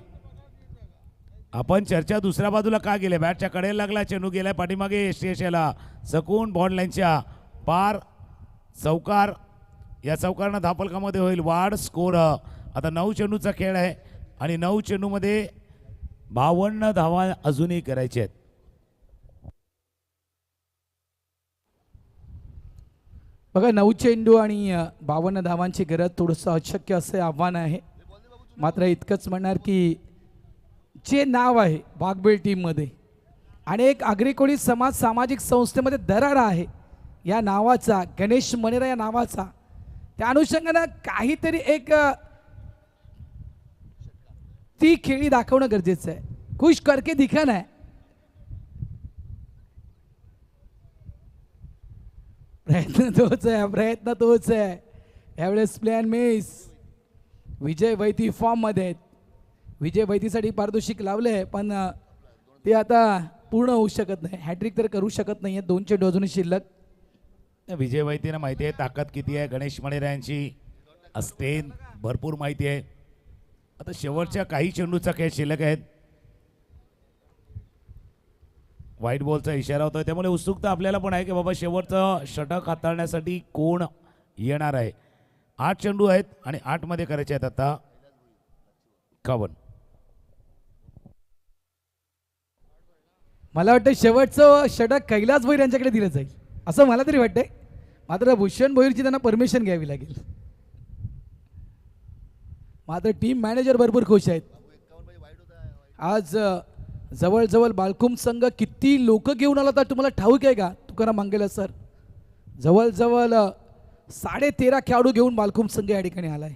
S5: आपण चर्चा दुसऱ्या बाजूला का गेले, बॅटच्या कडेला लागला, चेंडू गेलाय पाठीमागे एसटीएसला सकून बॉन्ड लाईनच्या पार. चौकार, या चौकारनं धापलकामध्ये होईल वाढ. स्कोर आता 9 चेंडूचा खेळ आहे आणि 9 चेंडूमध्ये 52 धावा अजूनही करायचे आहेत.
S1: बघा 9 चेंडू आणि 52 धावांची गरज थोडंसं अशक्य असे आव्हान आहे. मात्र इतकंच म्हणणार की जे नाव आहे वाघबीळ टीममध्ये आणि एक आगरी कोळी सामाजिक संस्थेमध्ये दरारा आहे या नावाचा, गणेश मणेरा या नावाचा, त्या अनुषंगानं काहीतरी एक ती खेळी दाखवणं गरजेचं आहे. खुश करके दिखाना है. प्रयत्न तोच आहे. यावेळेस प्लॅन मिस. विजय वैती फॉर्ममध्ये आहेत. विजय वैतीसाठी पारितोषिक लावले पण ते आता पूर्ण होऊ शकत नाही. हॅट्रिक तर करू शकत नाही. 2 चेंडू अजूनही शिल्लक.
S5: विजय वैतीनं माहिती आहे ताकद किती आहे. गणेश मणेरा यांची असते भरपूर माहिती आहे. आता शेवटच्या काही चेंडूचा खेळ शिल्लक आहेत. व्हाईट बॉलचा इशारा होतोय त्यामुळे उत्सुकता आपल्याला पण आहे की बाबा शेवटचं षटक हाताळण्यासाठी कोण येणार आहे. 8 चेंडू आहेत आणि 8 मध्ये करायचे आहेत आता 51.
S1: मला वाटतं शेवटचं षटक कैलास भोईर यांच्याकडे दिलं जाईल असं मला तरी वाटतंय. मात्र भूषण भोईरची त्यांना परमिशन घ्यावी लागेल. मात्र टीम मॅनेजर भरपूर खुश आहेत. आज जवळजवळ बालकुम संघ किती लोक घेऊन आला तर तुम्हाला ठाऊक आहे का तुकाराम मांगेला सर? जवळजवळ 13.5 खेळाडू घेऊन बालकुम संघ या ठिकाणी आलाय.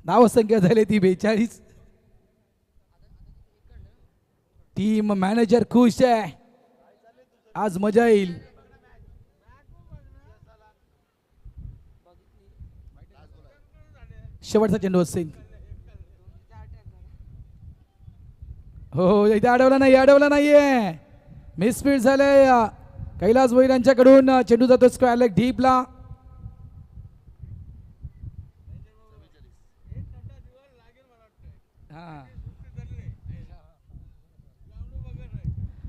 S1: धावसंख्या झाली ती 42. टीम मॅनेजर खुश आहे. आज मजा येईल. शेवटचा चेंडू असेल. हो इथे अडवला नाहीये. मिसफील्ड झालंय. कैलास भोईर यांच्याकडून चेंडू जातो स्क्वेअर लेग डीपला.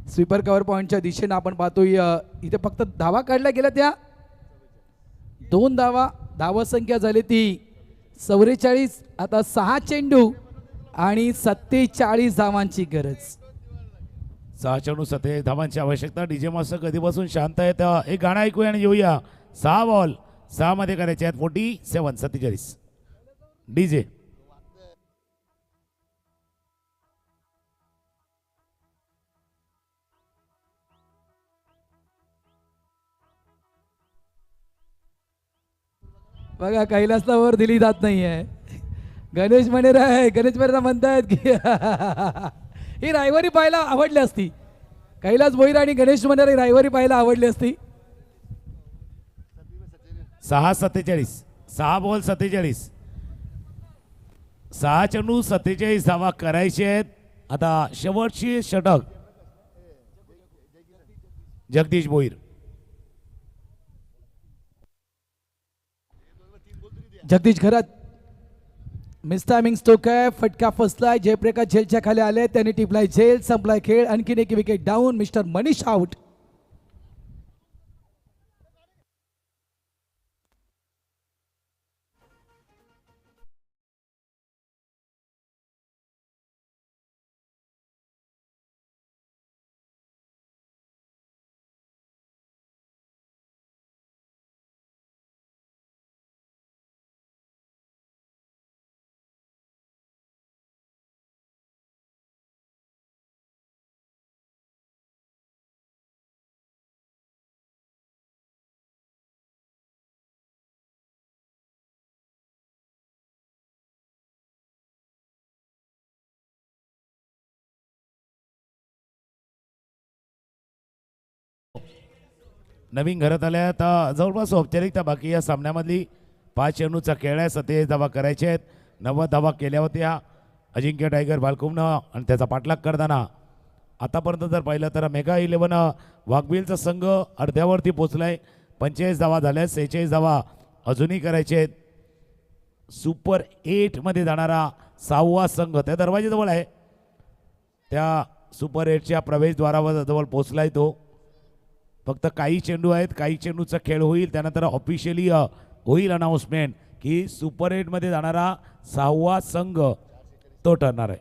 S1: स्वीपर कव्हर पॉइंटच्या दिशेनं आपण पाहतोय इथे फक्त धावा काढल्या गेल्या त्या 2 धावा. धावसंख्या झाली ती 44. आता 6 चेंडू आणि 47 धावांची गरज.
S5: 6 चेंडू 47 धावांची आवश्यकता. डीजे मास्टर कधीपासून शांत आहे तर एक गाणं ऐकूया आणि येऊया. 6 बॉल 6 मध्ये करायचे आहेत 47. डीजे
S1: बघा कैलासला वर दिली जात नाहीये. गणेश मणेरा आहे. गणेश मणेरा म्हणतायत की ही रायवरी पाहायला आवडली असती. कैलास भोईर आणि गणेश मणेरा ही रायवरी पाहायला आवडली असती.
S5: 6 बॉल 47. 6 चेंडू 47 धावा करायचे आहेत. आता शेवटची षटक जगदीश भोईर.
S1: जगदीश घरात मिसटायमिंग स्टोक आहे. फटका फसलाय. जयप्रकाश झेलच्या खाली आले. त्यांनी टिपलाय झेल. संपलाय खेळ. आणखीन एक wicket down. Mister Manish out.
S5: नवीन घरात आल्या तर जवळपास औपचारिकता बाकी या सामन्यामधली. 5 चेंडूचा खेळ आहे. 47 धावा करायचे आहेत. 90 धावा केल्या होत्या अजिंक्य टायगर बालकुमनं आणि त्याचा पाठलाग करताना आतापर्यंत जर पाहिलं तर मेगा 11 वाघबिलचा संघ अर्ध्यावरती पोचलाय. 45 धावा झाल्या. 46 धावा अजूनही करायचे आहेत. सुपर 8 मध्ये जाणारा 6वा संघ त्या दरवाजेजवळ आहे. त्या सुपर 8च्या प्रवेशद्वारावर जवळ पोचलाय तो. फक्त काही चेंडू आहेत. काही चेंडूचा खेळ होईल. त्यानंतर ऑफिशियली होईल अनाऊन्समेंट की सुपर 8 मध्ये जाणारा 6वा संघ तो ठरणार आहे.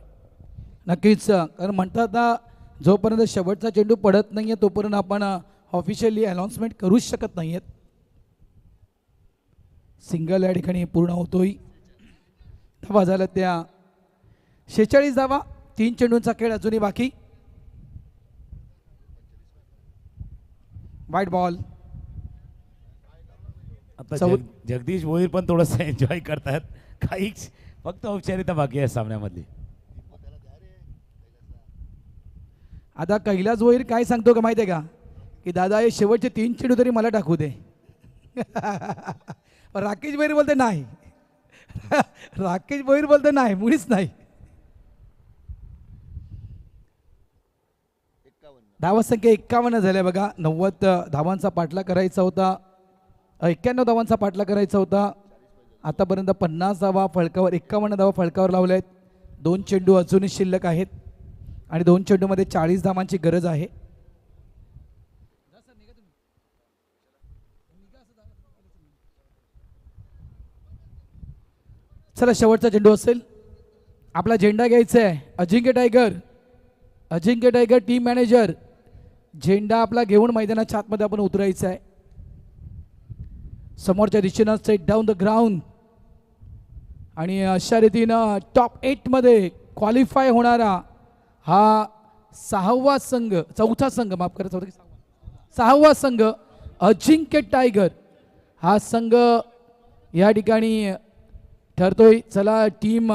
S1: नक्कीच. कारण म्हणतात ना जोपर्यंत शेवटचा चेंडू पडत नाहीये तोपर्यंत आपण ऑफिशियली अनाऊन्समेंट करूच शकत नाहीयेत. सिंगल या ठिकाणी पूर्ण होतोय. धावा झाल्या त्या 46 धावा. 3 चेंडूंचा खेळ अजूनही बाकी. White ball.
S5: आता
S1: चौ-
S5: जगदीश भोईर पण थोडंसं एन्जॉय करतात. काही फक्त औपचारिकता बाकी आहे सामन्यामधली.
S1: आता कैलास भोईर काय सांगतो का माहिती आहे का, की दादा हे शेवटचे 3 चेंडू तरी मला टाकू दे. पण राकेश भोईर बोलते नाही. राकेश भोईर बोलते नाही, मुळीच नाही. 51 संख्या 51 झाल्या बघा. 90 धावांचा पाठला करायचा होता, 91 धावांचा पाठला करायचा होता. आतापर्यंत 50 धावा फळकावर, 51 धावा फळकावर लावल्या आहेत. 2 चेंडू अजूनही शिल्लक आहेत आणि 2 चेंडूमध्ये 40 धावांची गरज आहे. चला शेवटचा चेंडू असेल. आपला झेंडा घ्यायचा आहे. अजिंक्य टायगर टीम मॅनेजर, झेंडा आपला घेऊन मैदानाच्या आतमध्ये आपण उतरायचं आहे. समोरच्या दिशेनं सेट डाऊन द ग्राउंड आणि अशा रीतीनं टॉप 8मध्ये क्वालिफाय होणारा हा 6वा संघ, चौथा संघ, माफ करा, 6वा संघ अजिंक्य टायगर हा संघ या ठिकाणी ठरतोय. चला टीम